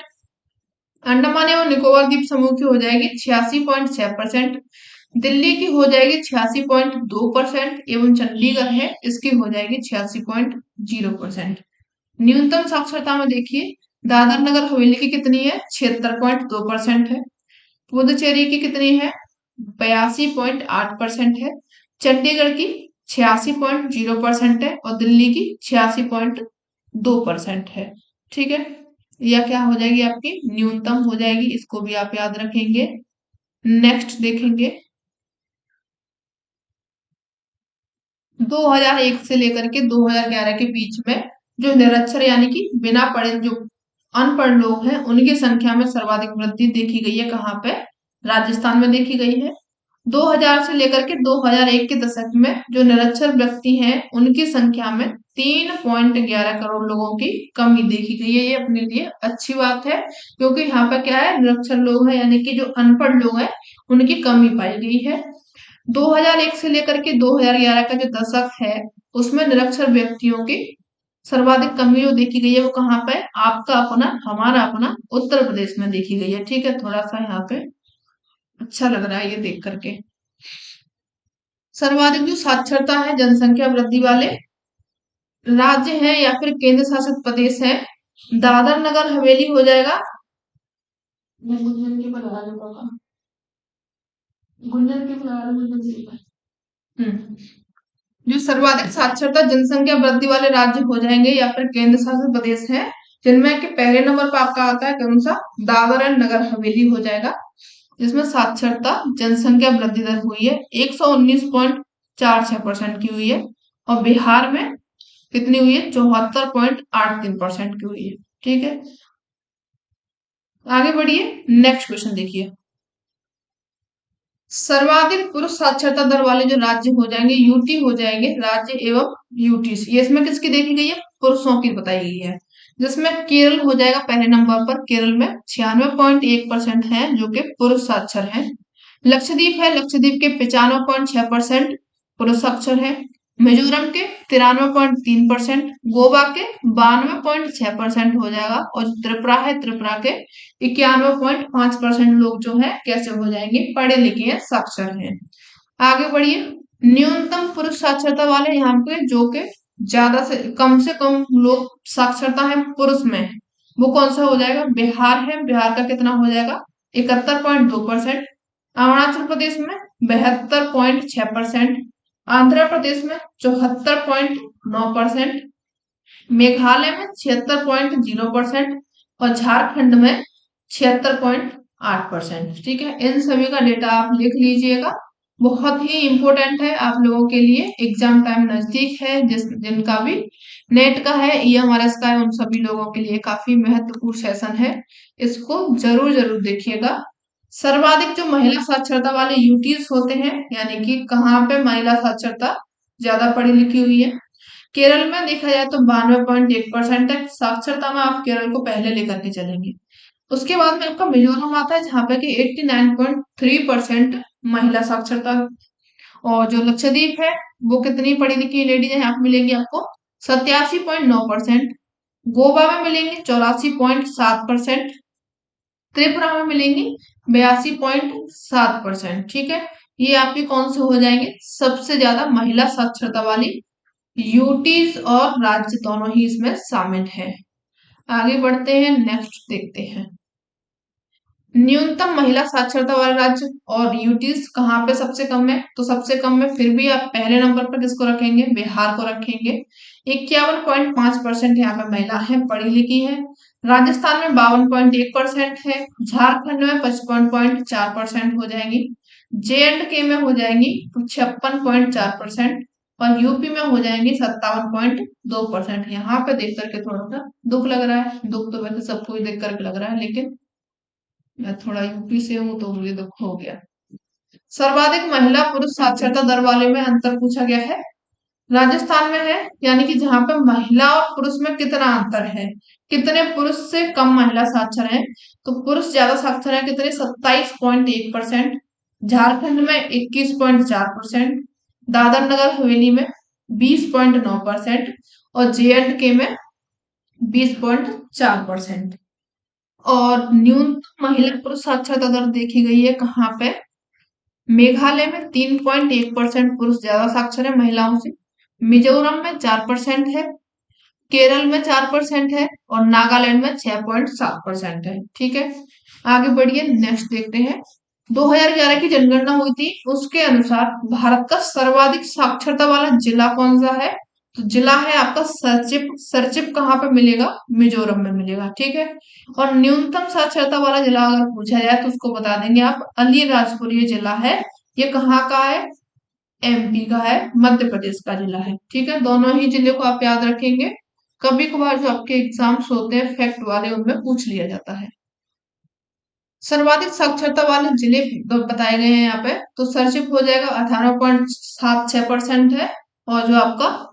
Speaker 1: अंडमान एवं निकोबार द्वीप समूह की हो जाएगी 86.6%। दिल्ली की हो जाएगी 86.2%। एवं चंडीगढ़ है, इसकी हो जाएगी 86.0%। न्यूनतम साक्षरता में देखिए, दादर नगर हवेली की कितनी है? 76.2% है। पुदुचेरी की कितनी है? 82.8% है। चंडीगढ़ की 86.0% है। और दिल्ली की 86.2% है। ठीक है, यह क्या हो जाएगी? आपकी न्यूनतम हो जाएगी, इसको भी आप याद रखेंगे। नेक्स्ट देखेंगे, 2001 से लेकर के 2011 के बीच में जो निरक्षर यानी कि बिना पढ़े जो अनपढ़ लोग हैं, उनकी संख्या में सर्वाधिक वृद्धि देखी गई है। कहाँ पे? राजस्थान में देखी गई है। 2000 से लेकर के 2001 के दशक में जो निरक्षर व्यक्ति हैं, उनकी संख्या में 3.11 करोड़ लोगों की कमी देखी गई है। ये अपने लिए अच्छी बात है, क्योंकि यहाँ पर क्या है? निरक्षर लोग हैं, यानी कि जो अनपढ़ लोग हैं, उनकी कमी पाई गई है। 2001 से लेकर के 2011 का जो दशक है, उसमें निरक्षर व्यक्तियों की सर्वाधिक कमी जो देखी गई है, वो कहाँ पे? आपका अपना, हमारा अपना उत्तर प्रदेश में देखी गई है। ठीक है, थोड़ा सा यहाँ पे अच्छा लग रहा है ये देख करके। सर्वाधिक जो साक्षरता है जनसंख्या वृद्धि वाले राज्य है या फिर केंद्र शासित प्रदेश है, दादर नगर हवेली हो जाएगा। गुंजन की बना दूंगा, गुंजन की बना दूंगा। जो सर्वाधिक साक्षरता जनसंख्या वृद्धि वाले राज्य हो जाएंगे या फिर केंद्र शासित प्रदेश है, जिनमें कि पहले नंबर पर आपका आता है कौन सा? दादर एंड नगर हवेली हो जाएगा, जिसमें साक्षरता जनसंख्या वृद्धि दर हुई है 119.46% की हुई है। और बिहार में कितनी हुई है? 74.83% की हुई है। ठीक है, आगे बढ़िए, नेक्स्ट क्वेश्चन देखिए। सर्वाधिक पुरुष साक्षरता दर वाले जो राज्य हो जाएंगे, यूटी हो जाएंगे, राज्य एवं यूटी। ये इसमें किसकी देखी गई है? पुरुषों की बताई गई है, जिसमें केरल हो जाएगा पहले नंबर पर। केरल में 96.1% है जो कि पुरुष साक्षर है। लक्षद्वीप है, लक्षद्वीप के 95.6% पुरुष साक्षर है। मिजोरम के 93.3%, गोवा के 92.6% हो जाएगा। और त्रिपुरा है, त्रिपुरा के 91.5% लोग जो है कैसे हो जाएंगे? पढ़े लिखे हैं, साक्षर हैं। आगे बढ़िए, न्यूनतम पुरुष साक्षरता वाले यहाँ पे जो कि ज्यादा से कम लोग साक्षरता है पुरुष में, वो कौन सा हो जाएगा? बिहार है, बिहार का कितना हो जाएगा? 71.2%। अरुणाचल प्रदेश में 72.6%। आंध्र प्रदेश में 74.9%। मेघालय में 76.0% और झारखंड में 76.8%। ठीक है, इन सभी का डेटा आप लिख लीजिएगा, बहुत ही इंपॉर्टेंट है आप लोगों के लिए। एग्जाम टाइम नजदीक है, जिनका भी नेट का है, ईएमआरएस का है, उन सभी लोगों के लिए काफी महत्वपूर्ण सेशन है, इसको जरूर जरूर देखिएगा। सर्वाधिक जो महिला साक्षरता वाले यूटीज होते हैं, यानी कि कहाँ पे महिला साक्षरता ज्यादा पढ़ी लिखी हुई है, केरल में देखा जाए तो 92.1% है साक्षरता में, आप केरल को पहले लेकर के चलेंगे। उसके बाद में आपका मिजोरम आता है, जहां पे कि 89.3% महिला साक्षरता। और जो लक्षद्वीप है, वो कितनी पढ़ी लिखी लेडीज है यहाँ पे मिलेंगी आपको? 87.9%। गोवा में मिलेंगे 84.7%। त्रिपुरा में मिलेंगी 82.7%। ठीक है, ये आपके कौन से हो जाएंगे? सबसे ज्यादा महिला साक्षरता वाली यूटीज और राज्य दोनों ही इसमें शामिल है। आगे बढ़ते हैं, नेक्स्ट देखते हैं। न्यूनतम महिला साक्षरता वाला राज्य और यूटीज कहाँ पे सबसे कम है, तो सबसे कम में फिर भी आप पहले नंबर पर किसको रखेंगे, बिहार को रखेंगे। 51.5% यहाँ पे महिला है, पढ़ी लिखी है। राजस्थान में 52.1% है। झारखंड में 55.4% हो जाएंगी। जे एंड के में हो जाएंगी 56.4% और यूपी में हो जाएंगी 57.2%। यहाँ पे देख करके थोड़ा सा दुख लग रहा है, दुख तो वैसे सबको ही देख करके लग रहा है, लेकिन मैं थोड़ा यूपी से हूँ तो मुझे दुख हो गया। सर्वाधिक महिला पुरुष साक्षरता दर वाले में अंतर पूछा गया है, राजस्थान में है, यानी कि जहां पे महिला और पुरुष में कितना अंतर है, कितने पुरुष से कम महिला साक्षर है, तो पुरुष ज्यादा साक्षर है कितने, 27.1%। झारखंड में 21.4%। दादर नगर हवेली में 20.9% और जे एंड के में 20.4%। और न्यूनतम महिला पुरुष साक्षरता दर देखी गई है कहाँ पे, मेघालय में 3.1% पुरुष ज्यादा साक्षर है महिलाओं से। मिजोरम में 4% है। केरल में 4% है और नागालैंड में 6.7% है। ठीक है, आगे बढ़िए, नेक्स्ट देखते हैं। 2011 की जनगणना हुई थी, उसके अनुसार भारत का सर्वाधिक साक्षरता वाला जिला कौन सा है, तो जिला है आपका सरचिप। सरचिप कहाँ पे मिलेगा, मिजोरम में मिलेगा। ठीक है, और न्यूनतम साक्षरता वाला जिला अगर पूछा जाए तो उसको बता देंगे आप, अलीराजपुर ये जिला है। ये कहाँ का है, एमपी का है, मध्य प्रदेश का जिला है। ठीक है, दोनों ही जिले को आप याद रखेंगे, कभी कभार जो आपके एग्जाम्स होते हैं फैक्ट वाले उनमें पूछ लिया जाता है। सर्वाधिक साक्षरता वाले जिले बताए गए हैं यहाँ पे, तो सरचिप हो जाएगा 18.76% है। और जो आपका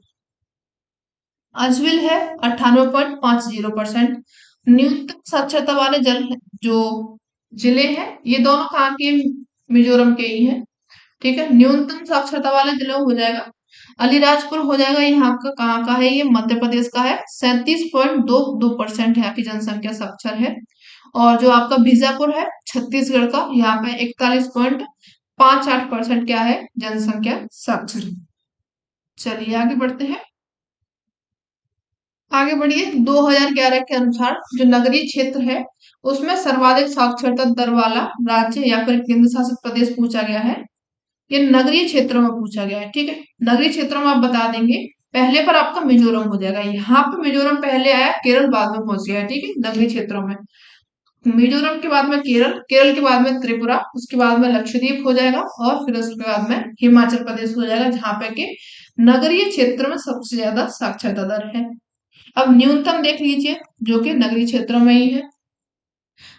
Speaker 1: अजविल है 98.50%। न्यूनतम साक्षरता वाले जो जिले हैं ये दोनों कहाँ के, मिजोरम के ही है। ठीक है, न्यूनतम साक्षरता वाले जिले हो जाएगा अलीराजपुर हो जाएगा, यहाँ का कहाँ का है, ये मध्य प्रदेश का है। 37.22% यहाँ की जनसंख्या साक्षर है। और जो आपका बीजापुर है छत्तीसगढ़ का, यहाँ पे 41.58% क्या है, जनसंख्या साक्षर है। चलिए आगे बढ़ते हैं, आगे बढ़िए। 2011 के अनुसार जो नगरीय क्षेत्र है उसमें सर्वाधिक साक्षरता दर वाला राज्य या फिर केंद्र शासित प्रदेश पूछा गया है। ये नगरीय क्षेत्रों में पूछा गया है। ठीक है, नगरीय क्षेत्रों में आप बता देंगे, पहले पर आपका मिजोरम हो जाएगा। यहाँ पे मिजोरम पहले आया, केरल बाद में पहुंच गया है। ठीक है, नगरीय क्षेत्रों में मिजोरम के बाद में केरल, केरल के बाद में त्रिपुरा, उसके बाद में लक्षद्वीप हो जाएगा और फिर उसके बाद में हिमाचल प्रदेश हो जाएगा, जहां पे के नगरीय क्षेत्र में सबसे ज्यादा साक्षरता दर है। अब न्यूनतम देख लीजिए, जो कि नगरीय क्षेत्रों में ही है।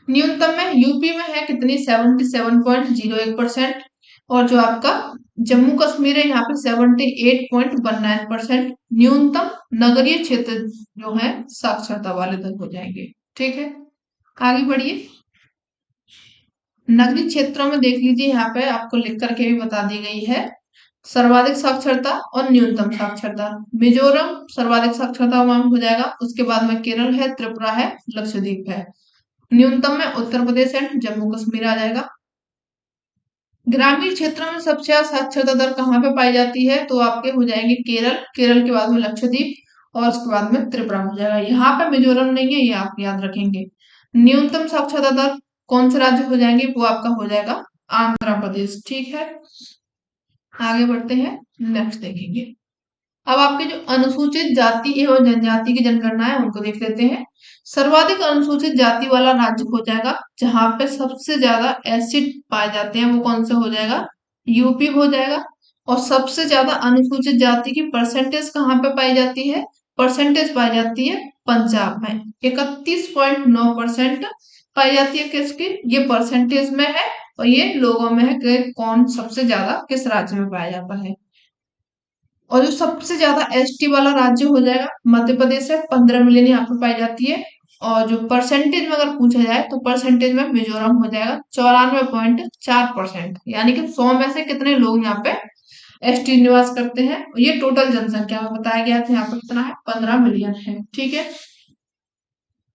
Speaker 1: न्यूनतम में यूपी में है कितनी, 77.01%। और जो आपका जम्मू कश्मीर है यहाँ पे 78.19%। न्यूनतम नगरीय क्षेत्र जो है साक्षरता वाले तक हो जाएंगे। ठीक है, आगे बढ़िए। नगरीय क्षेत्रों में देख लीजिए, यहाँ पे आपको लिख करके भी बता दी गई है सर्वाधिक साक्षरता और न्यूनतम साक्षरता। मिजोरम सर्वाधिक साक्षरता में हो जाएगा, उसके बाद में केरल है, त्रिपुरा है, लक्षद्वीप है। न्यूनतम में उत्तर प्रदेश एंड जम्मू कश्मीर आ जाएगा। ग्रामीण क्षेत्रों में सबसे ज्यादा साक्षरता दर कहाँ पे पाई जाती है, तो आपके हो जाएंगे केरल, केरल के बाद में लक्षद्वीप और उसके बाद में त्रिपुरा हो जाएगा। यहाँ पे मिजोरम नहीं है, ये आप याद रखेंगे। न्यूनतम साक्षरता दर कौन से राज्य हो जाएंगे, वो आपका हो जाएगा आंध्र प्रदेश। ठीक है, आगे बढ़ते हैं, नेक्स्ट देखेंगे। अब आपके जो अनुसूचित जाति एवं जनजाति की जनगणना है उनको देख लेते हैं। सर्वाधिक अनुसूचित जाति वाला राज्य हो जाएगा, जहां पे सबसे ज्यादा एसिड पाए जाते हैं, वो कौन सा हो जाएगा, यूपी हो जाएगा। और सबसे ज्यादा अनुसूचित जाति की परसेंटेज कहाँ पे पाई जाती है, परसेंटेज पाई जाती है पंजाब में, 31.9% पाई जाती है। किसकी, ये परसेंटेज में है और ये लोगों में है कि कौन सबसे ज्यादा किस राज्य में पाया जाता है। और जो सबसे ज्यादा एसटी वाला राज्य हो जाएगा मध्य प्रदेश है, 15 मिलियन यहाँ पे पाई जाती है। और जो परसेंटेज में अगर पूछा जाए तो परसेंटेज में मिजोरम हो जाएगा 94.4%, यानी कि 100 में से कितने लोग यहाँ पे एसटी निवास करते हैं। ये टोटल जनसंख्या में बताया गया था, यहाँ पे कितना है, 15 मिलियन है। ठीक है,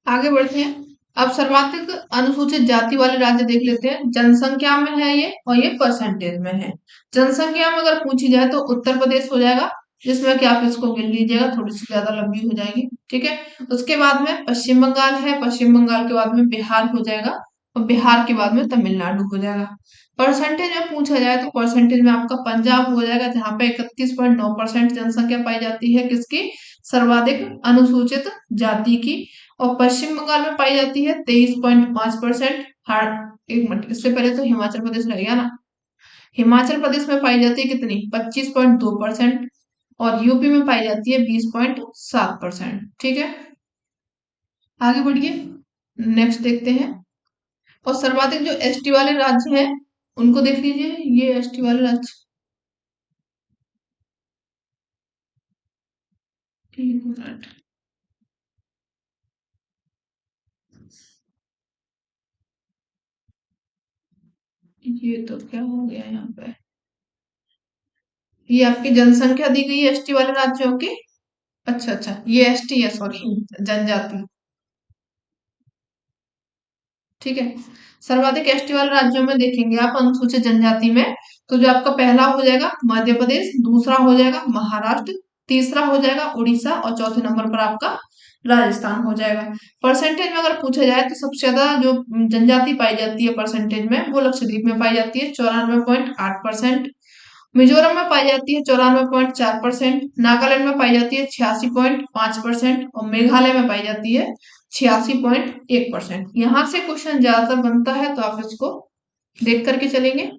Speaker 1: आगे बढ़ते हैं। अब सर्वाधिक अनुसूचित जाति वाले राज्य देख लेते हैं, जनसंख्या में है ये और ये परसेंटेज में है। जनसंख्या में अगर पूछी जाए तो उत्तर प्रदेश हो जाएगा, जिसमें कि आप इसको गिन लीजिएगा, थोड़ी सी ज्यादा लंबी हो जाएगी। ठीक है, उसके बाद में पश्चिम बंगाल है, पश्चिम बंगाल के बाद में बिहार हो जाएगा, और बिहार के बाद में तमिलनाडु हो जाएगा। परसेंटेज में पूछा जाए तो परसेंटेज में आपका पंजाब हो जाएगा, जहां पे 31.9% जनसंख्या पाई जाती है किसकी, सर्वाधिक अनुसूचित जाति की। और पश्चिम बंगाल में पाई जाती है 23.5%। हाँ, एक मिनट, इससे पहले तो हिमाचल प्रदेश रह गया ना। हिमाचल प्रदेश में पाई जाती है कितनी, 25.2%। और यूपी में पाई जाती है 20.7%। ठीक है, आगे बढ़िए, नेक्स्ट देखते हैं। और सर्वाधिक जो एसटी वाले राज्य हैं उनको देख लीजिए, ये एसटी वाले राज्य, एक मिनट, ये तो क्या हो गया यहाँ पे, ये आपकी जनसंख्या दी गई है एसटी वाले राज्यों की। अच्छा अच्छा, ये एसटी है, सॉरी, जनजाति। ठीक है, सर्वाधिक एसटी वाले राज्यों में देखेंगे आप अनुसूचित जनजाति में, तो जो आपका पहला हो जाएगा मध्य प्रदेश, दूसरा हो जाएगा महाराष्ट्र, तीसरा हो जाएगा उड़ीसा और चौथे नंबर पर आपका राजस्थान हो जाएगा। परसेंटेज में अगर पूछा जाए तो सबसे ज्यादा जो जनजाति पाई जाती है परसेंटेज में, वो लक्षद्वीप में पाई जाती है 94.8%। मिजोरम में पाई जाती है 94.4%। नागालैंड में पाई जाती है 86.5%। और मेघालय में पाई जाती है 86.1%। यहां से क्वेश्चन ज्यादातर बनता है, तो आप इसको देख करके चलेंगे।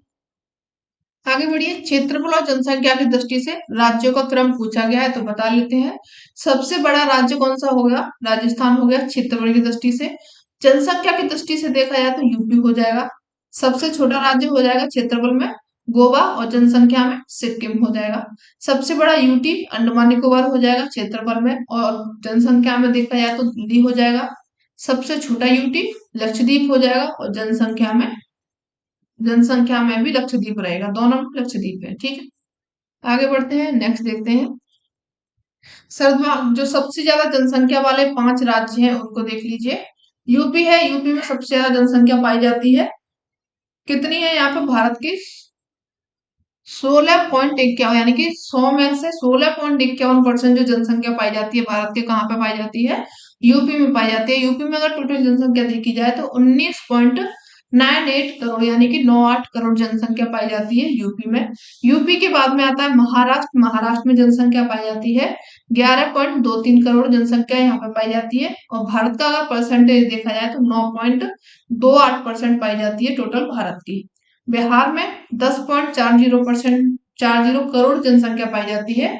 Speaker 1: आगे बढ़िए, क्षेत्रफल और जनसंख्या की दृष्टि से राज्यों का क्रम पूछा गया है, तो बता लेते हैं। सबसे बड़ा राज्य कौन सा होगा, राजस्थान हो गया क्षेत्रफल की दृष्टि से। जनसंख्या की दृष्टि से देखा जाए तो यूपी हो जाएगा। सबसे छोटा राज्य हो जाएगा क्षेत्रफल में गोवा, और जनसंख्या में सिक्किम हो जाएगा। सबसे बड़ा यूटी अंडमान निकोबार हो जाएगा क्षेत्रफल में, और जनसंख्या में देखा जाए तो दिल्ली हो जाएगा। सबसे छोटा यूटी लक्षद्वीप हो जाएगा, और जनसंख्या में भी लक्षद्वीप रहेगा, दोनों में लक्षद्वीप है। ठीक है, आगे बढ़ते हैं, नेक्स्ट देखते हैं। सर्वा जो सबसे ज्यादा जनसंख्या वाले 5 राज्य हैं उनको देख लीजिए। यूपी है, यूपी में सबसे ज्यादा जनसंख्या पाई जाती है, कितनी है यहाँ पे, भारत की 16.51, यानी कि 100 में से 16.51% जो जनसंख्या पाई जाती है भारत के, कहाँ पे पाई जाती है, यूपी में पाई जाती है। यूपी में अगर टोटल जनसंख्या देखी जाए तो 19.98 करोड़, यानी कि 98 करोड़ जनसंख्या पाई जाती है यूपी में। यूपी के बाद में आता है महाराष्ट्र, महाराष्ट्र में जनसंख्या पाई जाती है 11.23 करोड़ जनसंख्या यहाँ पे पाई जाती है। और भारत का अगर परसेंटेज देखा जाए तो 9.28% पाई जाती है टोटल भारत की। बिहार में 10.40%, 40 करोड़ जनसंख्या पाई जाती है।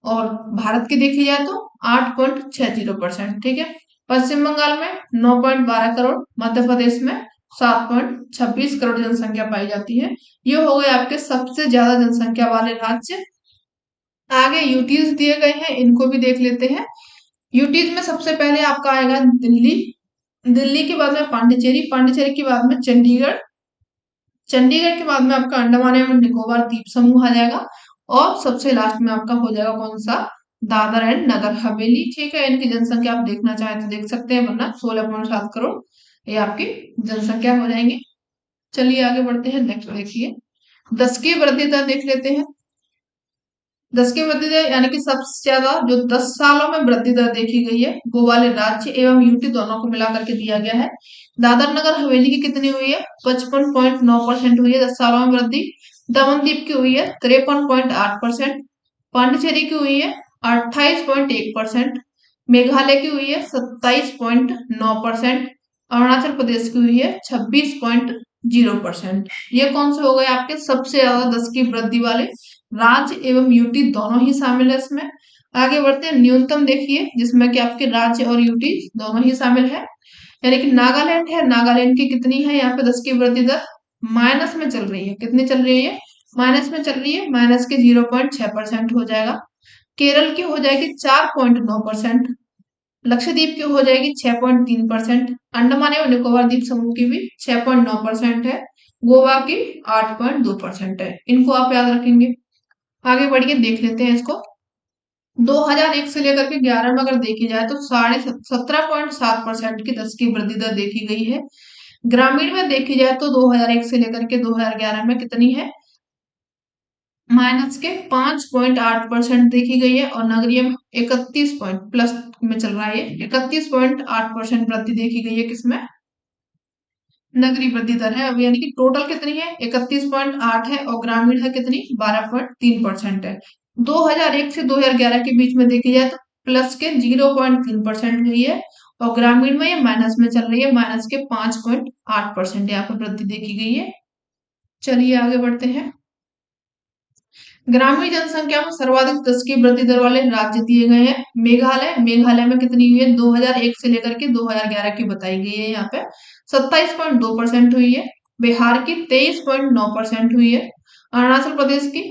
Speaker 1: और भारत की देखी जाए तो 8.60%। ठीक है, पश्चिम बंगाल में 9.12 करोड़, मध्य प्रदेश में 7.26 करोड़ जनसंख्या पाई जाती है। ये हो गए आपके सबसे ज्यादा जनसंख्या वाले राज्य। आगे यूटीज दिए गए हैं, इनको भी देख लेते हैं। यूटीज में सबसे पहले आपका आएगा दिल्ली, दिल्ली के बाद में पांडिचेरी, पांडिचेरी के बाद में चंडीगढ़, चंडीगढ़ के बाद में आपका अंडमान एवं निकोबार द्वीप समूह आ जाएगा। और सबसे लास्ट में आपका हो जाएगा कौन सा, दादर एंड नगर हवेली। ठीक है, इनकी जनसंख्या आप देखना चाहें तो देख सकते हैं, वरना 16.7 करोड़ ये आपकी जनसंख्या हो जाएंगे। चलिए आगे बढ़ते हैं, नेक्स्ट देखिए, 10 की वृद्धि दर देख लेते हैं। 10 की वृद्धि दर यानी कि सबसे ज्यादा जो 10 सालों में वृद्धि दर देखी गई है, वो वाले राज्य एवं यूटी दोनों को मिलाकर के दिया गया है। दादर नगर हवेली की कितनी हुई है, 55.9% हुई है 10 सालों में वृद्धि। दमनदीप की हुई है 53.8%। पांडिचेरी की हुई है 28.1%। मेघालय की हुई है 27.9%। अरुणाचल प्रदेश की हुई है 26.0%। ये कौन से हो गए आपके सबसे ज्यादा 10 की वृद्धि वाले राज्य एवं यूटी दोनों ही शामिल है इसमें। आगे बढ़ते हैं, न्यूनतम देखिए जिसमें कि आपके राज्य और यूटी दोनों ही शामिल है, यानी कि नागालैंड है, नागालैंड की कितनी है यहाँ पे 10 की वृद्धि दर, माइनस में चल रही है, कितनी चल रही है, माइनस में चल रही है, माइनस के 0.6% हो जाएगा। केरल की हो जाएगी 4.9%। लक्षद्वीप की हो जाएगी 6.3%। अंडमान एवं निकोबार द्वीप समूह की भी 6.9% है। गोवा की 8.2% है। इनको आप याद रखेंगे। आगे बढ़िए देख लेते हैं इसको। 2001 से लेकर के 11 में अगर देखी जाए तो 17.7% की 10 की वृद्धि दर देखी गई है। ग्रामीण में देखी जाए तो 2001 से लेकर के 2011 में कितनी है, माइनस के 5.8% देखी गई है। और नगरीय में 31 पॉइंट प्लस में चल रहा है, 31.8% वृद्धि देखी गई है किसमें, नगरीय वृद्धि दर है अब, यानी कि टोटल कितनी है 31.8 है और ग्रामीण है कितनी 12.3% है। 2001 से 2011 के बीच में देखी जाए तो प्लस के 0.3% हुई है और ग्रामीण में ये माइनस में चल रही है, माइनस के 5.8% यहाँ पे वृद्धि देखी गई है। चलिए आगे बढ़ते हैं। ग्रामीण जनसंख्या में सर्वाधिक 10 की वृद्धि दर वाले राज्य दिए गए हैं। मेघालय, मेघालय में कितनी हुई है 2001 से लेकर के 2011 की बताई गई है, यहाँ पे 27.2% हुई है। बिहार की 23.9% हुई है। अरुणाचल प्रदेश की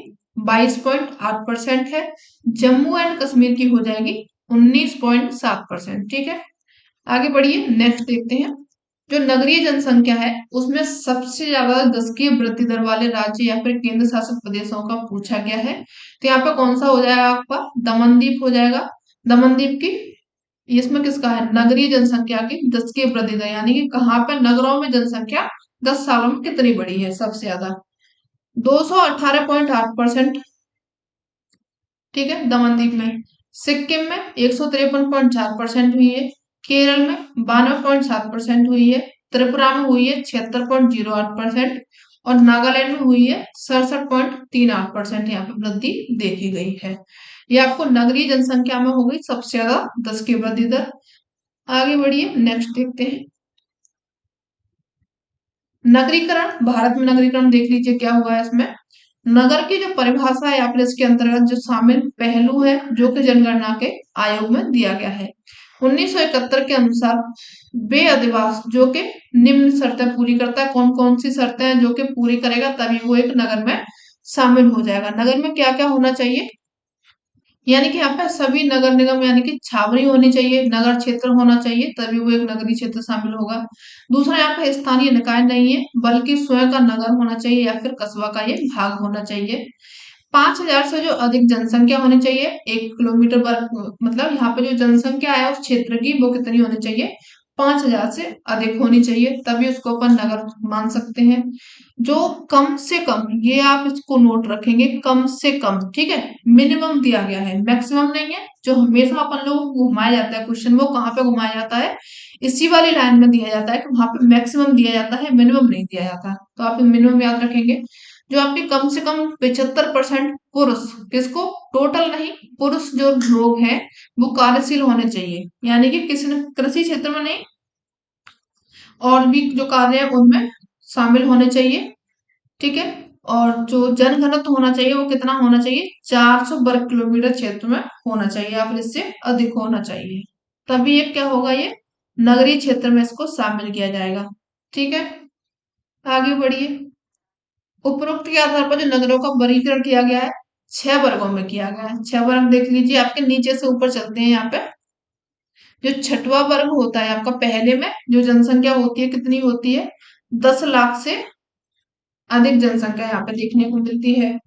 Speaker 1: 22.8% है। जम्मू एंड कश्मीर की हो जाएगी 19.7%। ठीक है, आगे बढ़िए, नेक्स्ट देखते हैं। जो नगरीय जनसंख्या है उसमें सबसे ज्यादा 10 की वृद्धि दर वाले राज्य या फिर केंद्र शासित प्रदेशों का पूछा गया है। तो यहाँ पे कौन सा हो जाएगा आपका दमनदीप हो जाएगा। दमनदीप की इसमें किसका है नगरीय जनसंख्या की 10 की वृद्धि दर, यानी कि कहाँ पे नगरों में जनसंख्या 10 सालों में कितनी बढ़ी है सबसे ज्यादा 218.8%। ठीक है, दमनदीप में। सिक्किम में 153.4% हुई है। केरल में 92.7% हुई है। त्रिपुरा में हुई है 76.08% और नागालैंड में हुई है 67.38%। यहाँ पे वृद्धि देखी गई है। ये आपको नगरीय जनसंख्या में हो गई सबसे ज्यादा 10 की वृद्धि दर। आगे बढ़िए, नेक्स्ट देखते हैं। नगरीकरण, भारत में नगरीकरण देख लीजिए क्या हुआ है इसमें। नगर की जो परिभाषा है या फिर इसके अंतर्गत जो शामिल पहलू है जो कि जनगणना के आयोग में दिया गया है 1971 के अनुसार वे अधिवास जो कि निम्न शर्तें पूरी करता है। कौन कौन सी शर्तें हैं जो कि पूरी करेगा तभी वो एक नगर में शामिल हो जाएगा। नगर में क्या क्या होना चाहिए, यानी कि यहाँ पे सभी नगर निगम यानी कि छावनी होनी चाहिए, नगर क्षेत्र होना चाहिए तभी वो एक नगरीय क्षेत्र शामिल होगा। दूसरा, यहाँ पे स्थानीय निकाय नहीं है बल्कि स्वयं का नगर होना चाहिए या फिर कस्बा का ये भाग होना चाहिए। 5,000 से जो अधिक जनसंख्या होनी चाहिए 1 किलोमीटर वर्ग, मतलब यहाँ पे जो जनसंख्या है उस क्षेत्र की वो कितनी होनी चाहिए 5,000 से अधिक होनी चाहिए तभी उसको अपन नगर मान सकते हैं। जो कम से कम, ये आप इसको नोट रखेंगे, कम से कम, ठीक है, मिनिमम दिया गया है, मैक्सिमम नहीं है। जो हमेशा अपन लोगों को घुमाया जाता है क्वेश्चन, वो कहाँ पे घुमाया जाता है इसी वाली लाइन में दिया जाता है कि वहां पे मैक्सिमम दिया जाता है, मिनिमम नहीं दिया जाता। तो आप मिनिमम याद रखेंगे। जो आपके कम से कम 75% पुरुष, किसको टोटल नहीं, पुरुष जो लोग हैं वो कार्यशील होने चाहिए, यानी कि किसी ने कृषि क्षेत्र में नहीं और भी जो कार्य है उनमें शामिल होने चाहिए। ठीक है, और जो जनघनत्व होना चाहिए वो कितना होना चाहिए 400 वर्ग किलोमीटर क्षेत्र में होना चाहिए या फिर इससे अधिक होना चाहिए, तभी ये क्या होगा, ये नगरीय क्षेत्र में इसको शामिल किया जाएगा। ठीक है, आगे बढ़िए। उपरोक्त के आधार पर जो नगरों का वर्गीकरण किया गया है 6 वर्गों में किया गया है। 6 वर्ग देख लीजिए, आपके नीचे से ऊपर चलते हैं। यहाँ पे जो छठवां वर्ग होता है आपका, पहले में जो जनसंख्या होती है कितनी होती है 10 लाख से अधिक जनसंख्या यहाँ पे देखने को मिलती है।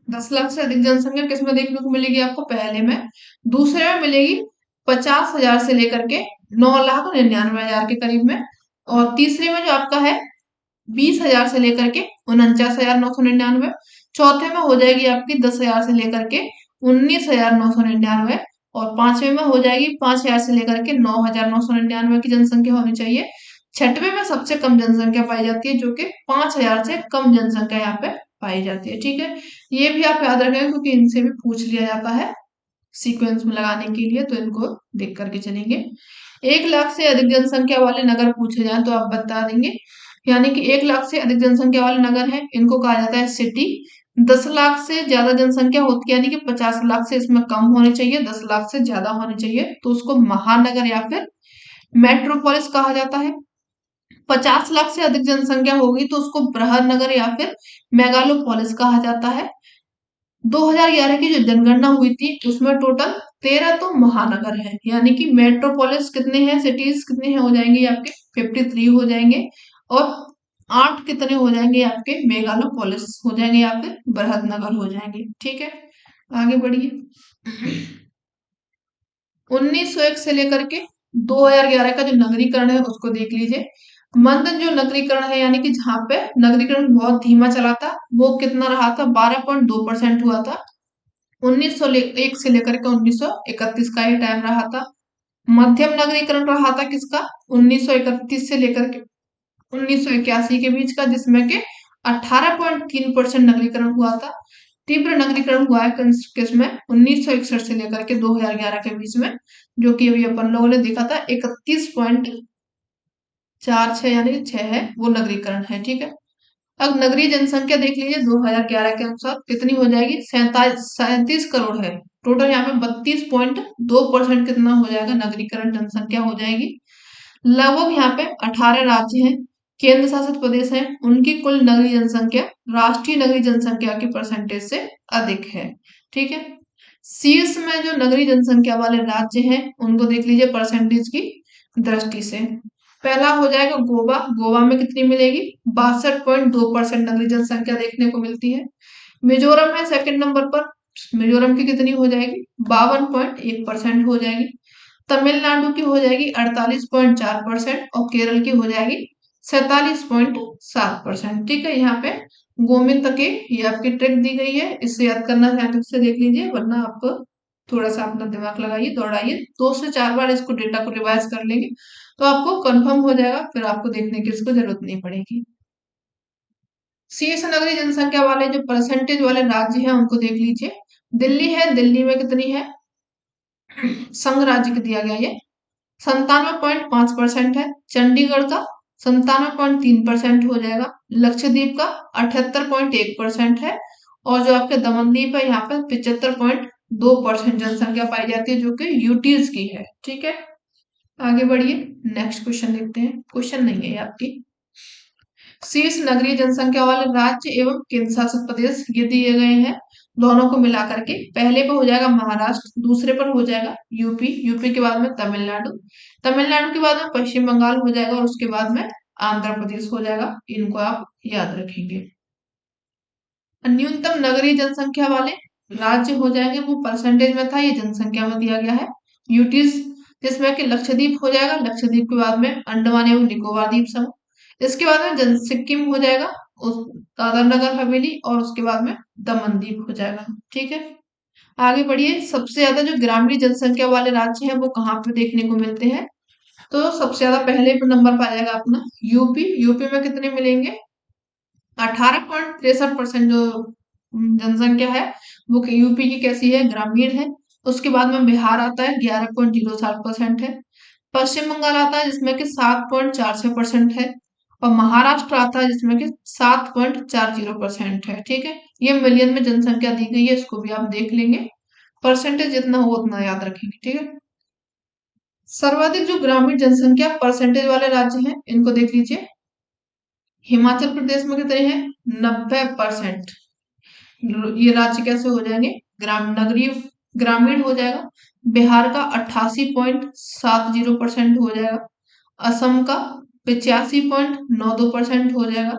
Speaker 1: 10 लाख से अधिक जनसंख्या किसमें देखने को मिलेगी आपको, पहले में। दूसरे में मिलेगी 50,000 से लेकर के 9,99,000 के करीब में। और तीसरे में जो आपका है 20,000 से लेकर के 49,999। चौथे में हो जाएगी आपकी 10,000 से लेकर के 19,999। और पांचवे में हो जाएगी 5,000 से लेकर के 9,999 की जनसंख्या होनी चाहिए। छठवें में सबसे कम जनसंख्या पाई जाती है जो कि 5,000 से कम जनसंख्या यहाँ पे पाई जाती है। ठीक है, ये भी आप याद रखें क्योंकि इनसे भी पूछ लिया जाता है सीक्वेंस में लगाने के लिए, तो इनको देख करके चलेंगे। 1 लाख से अधिक जनसंख्या वाले नगर पूछे जाए तो आप बता देंगे, यानी कि 1 लाख से अधिक जनसंख्या वाले नगर है इनको कहा जाता है सिटी। 10 लाख से ज्यादा जनसंख्या होती है, यानी कि 50 लाख से इसमें कम होनी चाहिए, 10 लाख से ज्यादा होनी चाहिए, तो उसको महानगर या फिर मेट्रोपोलिस कहा जाता है। 50 लाख से अधिक जनसंख्या होगी तो उसको बृहद नगर या फिर मेगालोपोलिस कहा जाता है। 2011 की जो जनगणना हुई थी उसमें टोटल 13 तो महानगर है, यानी कि मेट्रोपोलिस कितने हैं, सिटीज कितने हैं हो जाएंगे आपके 53 हो जाएंगे। और 8 कितने हो जाएंगे आपके मेगालोपोलिस हो जाएंगे या फिर बृहद नगर हो जाएंगे। ठीक है, आगे बढ़िए। 1901 से लेकर के 2011 का जो नगरीकरण है उसको देख लीजिए। मंद जो नगरीकरण है यानी कि जहां पे नगरीकरण बहुत धीमा चला था, वो कितना रहा था, 12.2% हुआ था। 1901 से लेकर के 1931 का ये टाइम रहा था। मध्यम नगरीकरण रहा था किसका, 1931 से लेकर के 1981 के बीच का, जिसमें कि 18.3% नगरीकरण हुआ था। तीव्र नगरीकरण हुआ है किसमें, 1961 से लेकर के 2011 के बीच में, जो कि अभी अपन लोगों ने देखा था 31.46 यानी कि 6 है, वो नगरीकरण है। ठीक है, अब नगरीय जनसंख्या देख लीजिए 2011 के अनुसार कितनी हो जाएगी, 37 करोड़ है। टोटल यहाँ पे 32.2% कितना हो जाएगा, नगरीकरण जनसंख्या हो जाएगी। लगभग यहाँ पे 18 राज्य हैं, केंद्र शासित प्रदेश हैं, उनकी कुल नगरीय जनसंख्या राष्ट्रीय नगरीय जनसंख्या की परसेंटेज से अधिक है। ठीक है, शीर्ष में जो नगरीय जनसंख्या वाले राज्य हैं उनको देख लीजिए परसेंटेज की दृष्टि से। पहला हो जाएगा गोवा, गोवा में कितनी मिलेगी, 62.2% नगरीय जनसंख्या देखने को मिलती है। मिजोरम है सेकंड नंबर पर, मिजोरम की कितनी हो जाएगी, 52.1% हो जाएगी। तमिलनाडु की हो जाएगी 48.4% और केरल की हो जाएगी 47.7%। ठीक है, यहाँ पे गोमिंद के ये आपकी ट्रिक दी गई है, इससे याद करना है तो इससे देख लीजिए, वरना आप थोड़ा सा अपना दिमाग लगाइए, दौड़ाइए, 2 से 4 बार इसको डेटा को रिवाइज कर लेंगे तो आपको कंफर्म हो जाएगा, फिर आपको देखने की इसको जरूरत नहीं पड़ेगी। शीर्ष नगरीय जनसंख्या वाले जो परसेंटेज वाले राज्य हैं उनको देख लीजिए। दिल्ली है, दिल्ली में कितनी है, संघ राज्य को दिया गया ये 97.5% है। चंडीगढ़ का 97.3% हो जाएगा। लक्षद्वीप का 78.1% है। और जो आपके दमनदीप है यहाँ पे 75.2% जनसंख्या पाई जाती है, जो कि यूटीज की है। ठीक है, आगे बढ़िए, नेक्स्ट क्वेश्चन देखते हैं। क्वेश्चन नहीं है ये आपकी। शीर्ष नगरीय जनसंख्या वाले राज्य एवं केंद्र शासित प्रदेश ये दिए गए हैं, दोनों को मिला करके पहले पर हो जाएगा महाराष्ट्र, दूसरे पर हो जाएगा यूपी, यूपी के बाद में तमिलनाडु, तमिलनाडु के बाद में पश्चिम बंगाल हो जाएगा और उसके बाद में आंध्र प्रदेश हो जाएगा। इनको आप याद रखेंगे। न्यूनतम नगरीय जनसंख्या वाले राज्य हो जाएंगे, वो परसेंटेज में था, ये जनसंख्या में दिया गया है, यूटीज, जिसमें कि लक्षद्वीप हो जाएगा, लक्षद्वीप के बाद में अंडमान एवं निकोबार द्वीप समूह, इसके बाद में सिक्किम हो जाएगा, उस दादर नगर हवेली, और उसके बाद में दमन द्वीप हो जाएगा। ठीक है, आगे बढ़िए। सबसे ज्यादा जो ग्रामीण जनसंख्या वाले राज्य हैं वो कहाँ पे देखने को मिलते हैं, तो सबसे ज्यादा पहले नंबर पर आ जाएगा अपना यूपी। यूपी में कितने मिलेंगे, 18.63% जो जनसंख्या है वो यूपी की कैसी है, ग्रामीण है। उसके बाद में बिहार आता है, 11.07% है। पश्चिम बंगाल आता है जिसमें कि 7.46% है। और महाराष्ट्र आता है जिसमें कि 7.40% है। ठीक है, ये मिलियन में जनसंख्या दी गई है, इसको भी आप देख लेंगे, परसेंटेज जितना हो उतना याद रखेंगे। ठीक है, सर्वाधिक जो ग्रामीण जनसंख्या परसेंटेज वाले राज्य हैं इनको देख लीजिए। हिमाचल प्रदेश में कितने हैं, 90%। ये राज्य कैसे हो जाएंगे, नगरीय ग्रामीण हो जाएगा। बिहार का 88.70% हो जाएगा। असम का 85.92% हो जाएगा।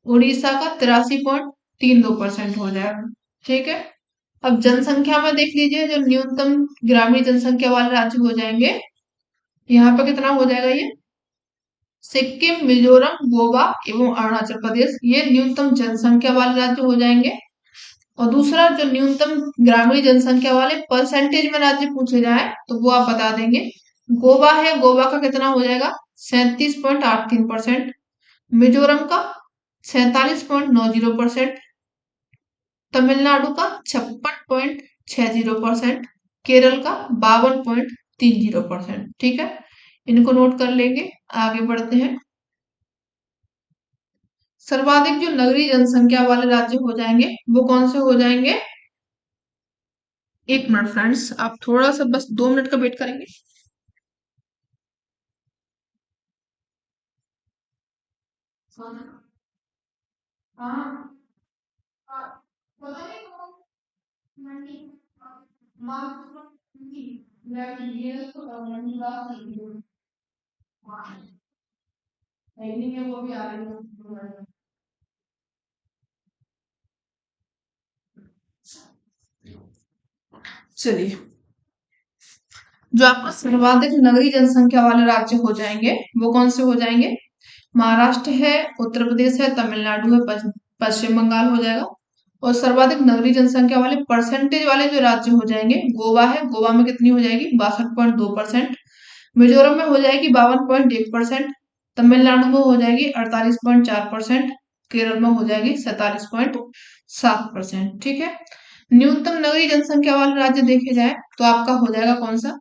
Speaker 1: उड़ीसा का 83.32% हो जाएगा। ठीक है, अब जनसंख्या में देख लीजिए, जो न्यूनतम ग्रामीण जनसंख्या वाले राज्य हो जाएंगे, यहाँ पर कितना हो जाएगा, ये सिक्किम, मिजोरम, गोवा एवं अरुणाचल प्रदेश, ये न्यूनतम जनसंख्या वाले राज्य हो जाएंगे। और दूसरा जो न्यूनतम ग्रामीण जनसंख्या वाले परसेंटेज में राज्य पूछे जाए तो वो आप बता देंगे। गोवा है, गोवा का कितना हो जाएगा, 37.83%। मिजोरम का 47.90%। तमिलनाडु का 56.60%। केरल का 52.30%। ठीक है, इनको नोट कर लेंगे, आगे बढ़ते हैं। सर्वाधिक जो नगरीय जनसंख्या वाले राज्य हो जाएंगे वो कौन से हो जाएंगे, 1 मिनट फ्रेंड्स, आप थोड़ा सा बस 2 मिनट का वेट करेंगे। हाँ, पता नहीं है वो भी आ रही है। चलिए, जो आपका सर्वाधिक नगरीय जनसंख्या वाले राज्य हो जाएंगे वो कौन से हो जाएंगे, महाराष्ट्र है, उत्तर प्रदेश है, तमिलनाडु है, पश्चिम बंगाल हो जाएगा। और सर्वाधिक नगरीय जनसंख्या वाले परसेंटेज वाले जो राज्य हो जाएंगे, गोवा है, गोवा में कितनी हो जाएगी 62.2%। मिजोरम में हो जाएगी 52.1%। तमिलनाडु में हो जाएगी 48.4%। केरल में हो जाएगी 47.7%। ठीक है। न्यूनतम नगरीय जनसंख्या वाले राज्य देखे जाए तो आपका हो जाएगा कौन सा,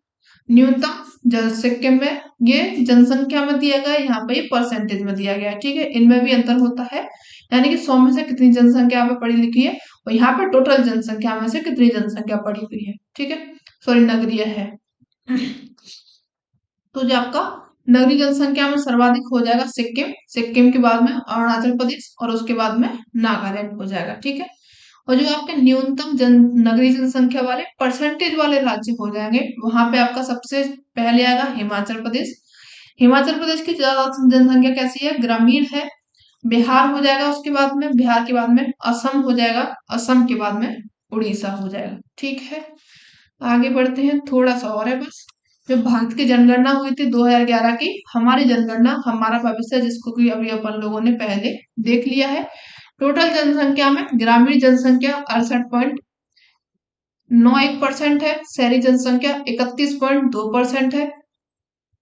Speaker 1: न्यूनतम सिक्किम में। ये जनसंख्या में दिया गया, यहाँ पे परसेंटेज में दिया गया है। ठीक है, इनमें भी अंतर होता है, यानी कि 100 में से कितनी जनसंख्या यहाँ पे पढ़ी लिखी है, और यहाँ पे टोटल जनसंख्या में से कितनी जनसंख्या पढ़ी हुई है। ठीक है, सॉरी नगरीय है। तो जो आपका नगरीय जनसंख्या में सर्वाधिक हो जाएगा सिक्किम, सिक्किम के बाद में अरुणाचल प्रदेश, और उसके बाद में नागालैंड हो जाएगा। ठीक है, और जो आपके न्यूनतम नगरीय जनसंख्या वाले परसेंटेज वाले राज्य हो जाएंगे, वहां पे आपका सबसे पहले आएगा हिमाचल प्रदेश। हिमाचल प्रदेश की ज्यादा जनसंख्या कैसी है, ग्रामीण है। बिहार हो जाएगा, उसके बाद में बिहार के बाद में असम हो जाएगा, असम के बाद में उड़ीसा हो जाएगा। ठीक है, आगे बढ़ते हैं, थोड़ा सा और है बस। जो भारत की जनगणना हुई थी 2011 की, हमारी जनगणना हमारा भविष्य, जिसको कि अभी अपन लोगों ने पहले देख लिया है। टोटल जनसंख्या में ग्रामीण जनसंख्या 68.91% है, शहरी जनसंख्या 31.2% है।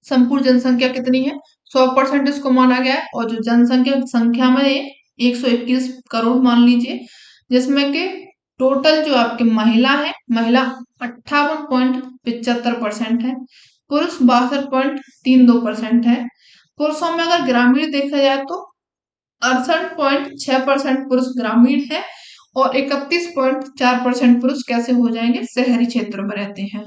Speaker 1: संपूर्ण जनसंख्या कितनी है, 100% इसको माना गया है। और जो जनसंख्या संख्या में 121 करोड़ मान लीजिए, जिसमें के टोटल जो आपके महिला है, महिला 58.75% है, पुरुष 62.32% है। पुरुषों में अगर ग्रामीण देखा जाए तो 68.6% पुरुष ग्रामीण है, और 31.4% पुरुष कैसे हो जाएंगे, शहरी क्षेत्रों में रहते हैं।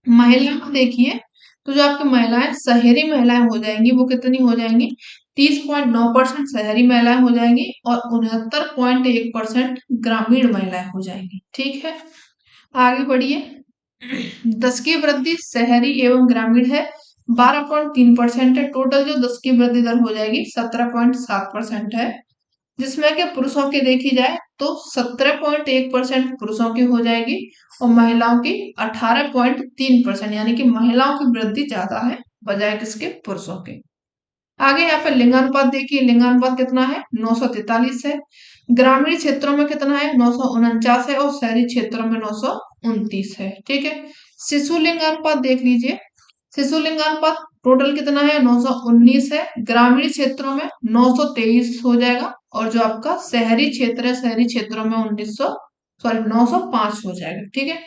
Speaker 1: महिलाओं को देखिए तो जो आपकी महिलाएं शहरी महिलाएं हो जाएंगी, वो कितनी हो जाएंगी, 30.9% शहरी महिलाएं हो जाएंगी, और 69.1% ग्रामीण महिलाएं हो जाएंगी। ठीक है, आगे बढ़िए। 10 की वृद्धि शहरी एवं ग्रामीण है, 12.3% है। टोटल जो 10 की वृद्धि दर हो जाएगी 17.7% है, जिसमें कि पुरुषों की देखी जाए तो 17.1% पुरुषों की हो जाएगी, और महिलाओं की 18.3%, यानी कि महिलाओं की वृद्धि ज्यादा है बजाय किसके, पुरुषों के। आगे यहाँ पे लिंगानुपात देखिए, लिंगानुपात कितना है, 943 है। ग्रामीण क्षेत्रों में कितना है, 949 है, और शहरी क्षेत्रों में 929 है। ठीक है, शिशु लिंगानुपात देख लीजिए, शिशु लिंगानुपात टोटल कितना है, 919 है। ग्रामीण क्षेत्रों में 923 हो जाएगा, और जो आपका शहरी क्षेत्र है, शहरी क्षेत्रों में 905 हो जाएगा। ठीक है,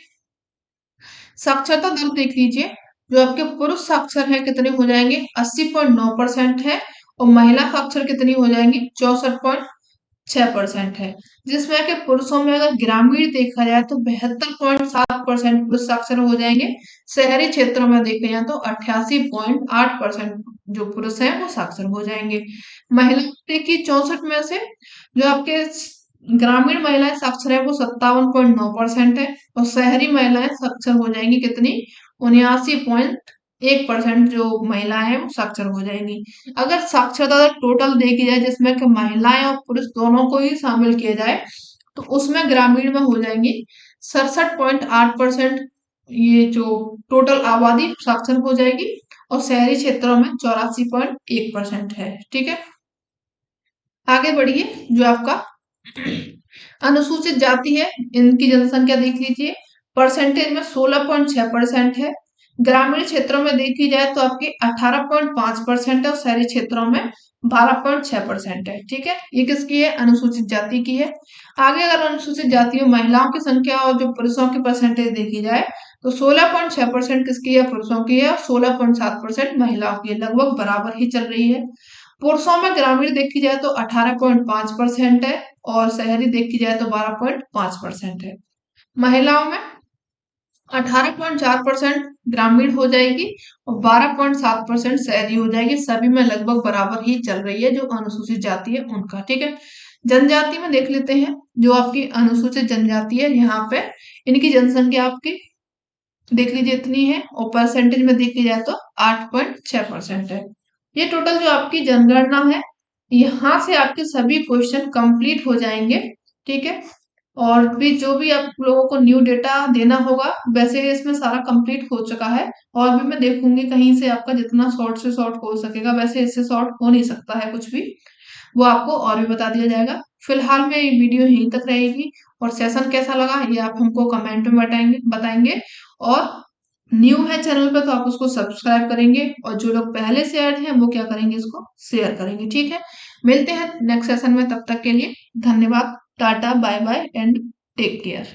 Speaker 1: साक्षरता दर देख लीजिए, जो आपके पुरुष साक्षर है कितने हो जाएंगे, 80.9% है, और महिला साक्षर कितनी हो जाएंगी, 64.6% है। जिसमें कि पुरुषों में अगर ग्रामीण देखा जाए तो 72.7% पुरुष साक्षर हो जाएंगे, शहरी क्षेत्रों में देखा जाए तो 88.8% जो पुरुष है वो साक्षर हो जाएंगे। महिला देखिए 64 में से जो आपके ग्रामीण महिलाएं साक्षर है वो 57.9% है, और शहरी महिलाएं साक्षर हो जाएंगी कितनी, 79.1% जो महिलाएं हैं वो साक्षर हो जाएंगी। अगर साक्षरता दर टोटल देखी जाए, जिसमें कि महिलाएं और पुरुष दोनों को ही शामिल किया जाए, तो उसमें ग्रामीण में हो जाएंगी 67.8%, ये जो टोटल आबादी साक्षर हो जाएगी, और शहरी क्षेत्रों में 84.1% है। ठीक है, आगे बढ़िए। जो आपका अनुसूचित जाति है, इनकी जनसंख्या देख लीजिए, परसेंटेज में 16.6% है। ग्रामीण क्षेत्रों में देखी जाए तो आपकी 18.5% है, और शहरी क्षेत्रों में 12.6% है। ठीक है, ये किसकी है, अनुसूचित जाति की है। आगे अगर अनुसूचित जाति में महिलाओं की संख्या और जो पुरुषों की परसेंटेज देखी जाए तो 16.6% किसकी है, पुरुषों की है, और 16.7% महिलाओं की है, लगभग बराबर ही चल रही है। पुरुषों में ग्रामीण देखी जाए तो 18.5% है, और शहरी देखी जाए तो 12.5% है। महिलाओं में 18.4% ग्रामीण हो जाएगी, और 12.7% शहरी हो जाएगी। सभी में लगभग बराबर ही चल रही है जो अनुसूचित जाति है उनका। ठीक है, जनजाति में देख लेते हैं। जो आपकी अनुसूचित जनजाति है, यहाँ पे इनकी जनसंख्या आपकी देख लीजिए इतनी है, और परसेंटेज में देखी जाए तो 8.6% है। ये टोटल जो आपकी जनगणना है, यहां से आपके सभी क्वेश्चन कंप्लीट हो जाएंगे। ठीक है, और भी जो भी आप लोगों को न्यू डेटा देना होगा, वैसे इसमें सारा कंप्लीट हो चुका है। और भी मैं देखूंगी कहीं से आपका जितना शॉर्ट से शॉर्ट हो सकेगा, वैसे इससे शॉर्ट हो नहीं सकता है कुछ भी, वो आपको और भी बता दिया जाएगा। फिलहाल में ये वीडियो यहीं तक रहेगी, और सेशन कैसा लगा ये आप हमको कमेंट में बताएंगे बताएंगे। और न्यू है चैनल पे तो आप उसको सब्सक्राइब करेंगे, और जो लोग पहले से ऐड हैं वो क्या करेंगे, इसको शेयर करेंगे। ठीक है, मिलते हैं नेक्स्ट सेशन में, तब तक के लिए धन्यवाद, tata bye bye and take care.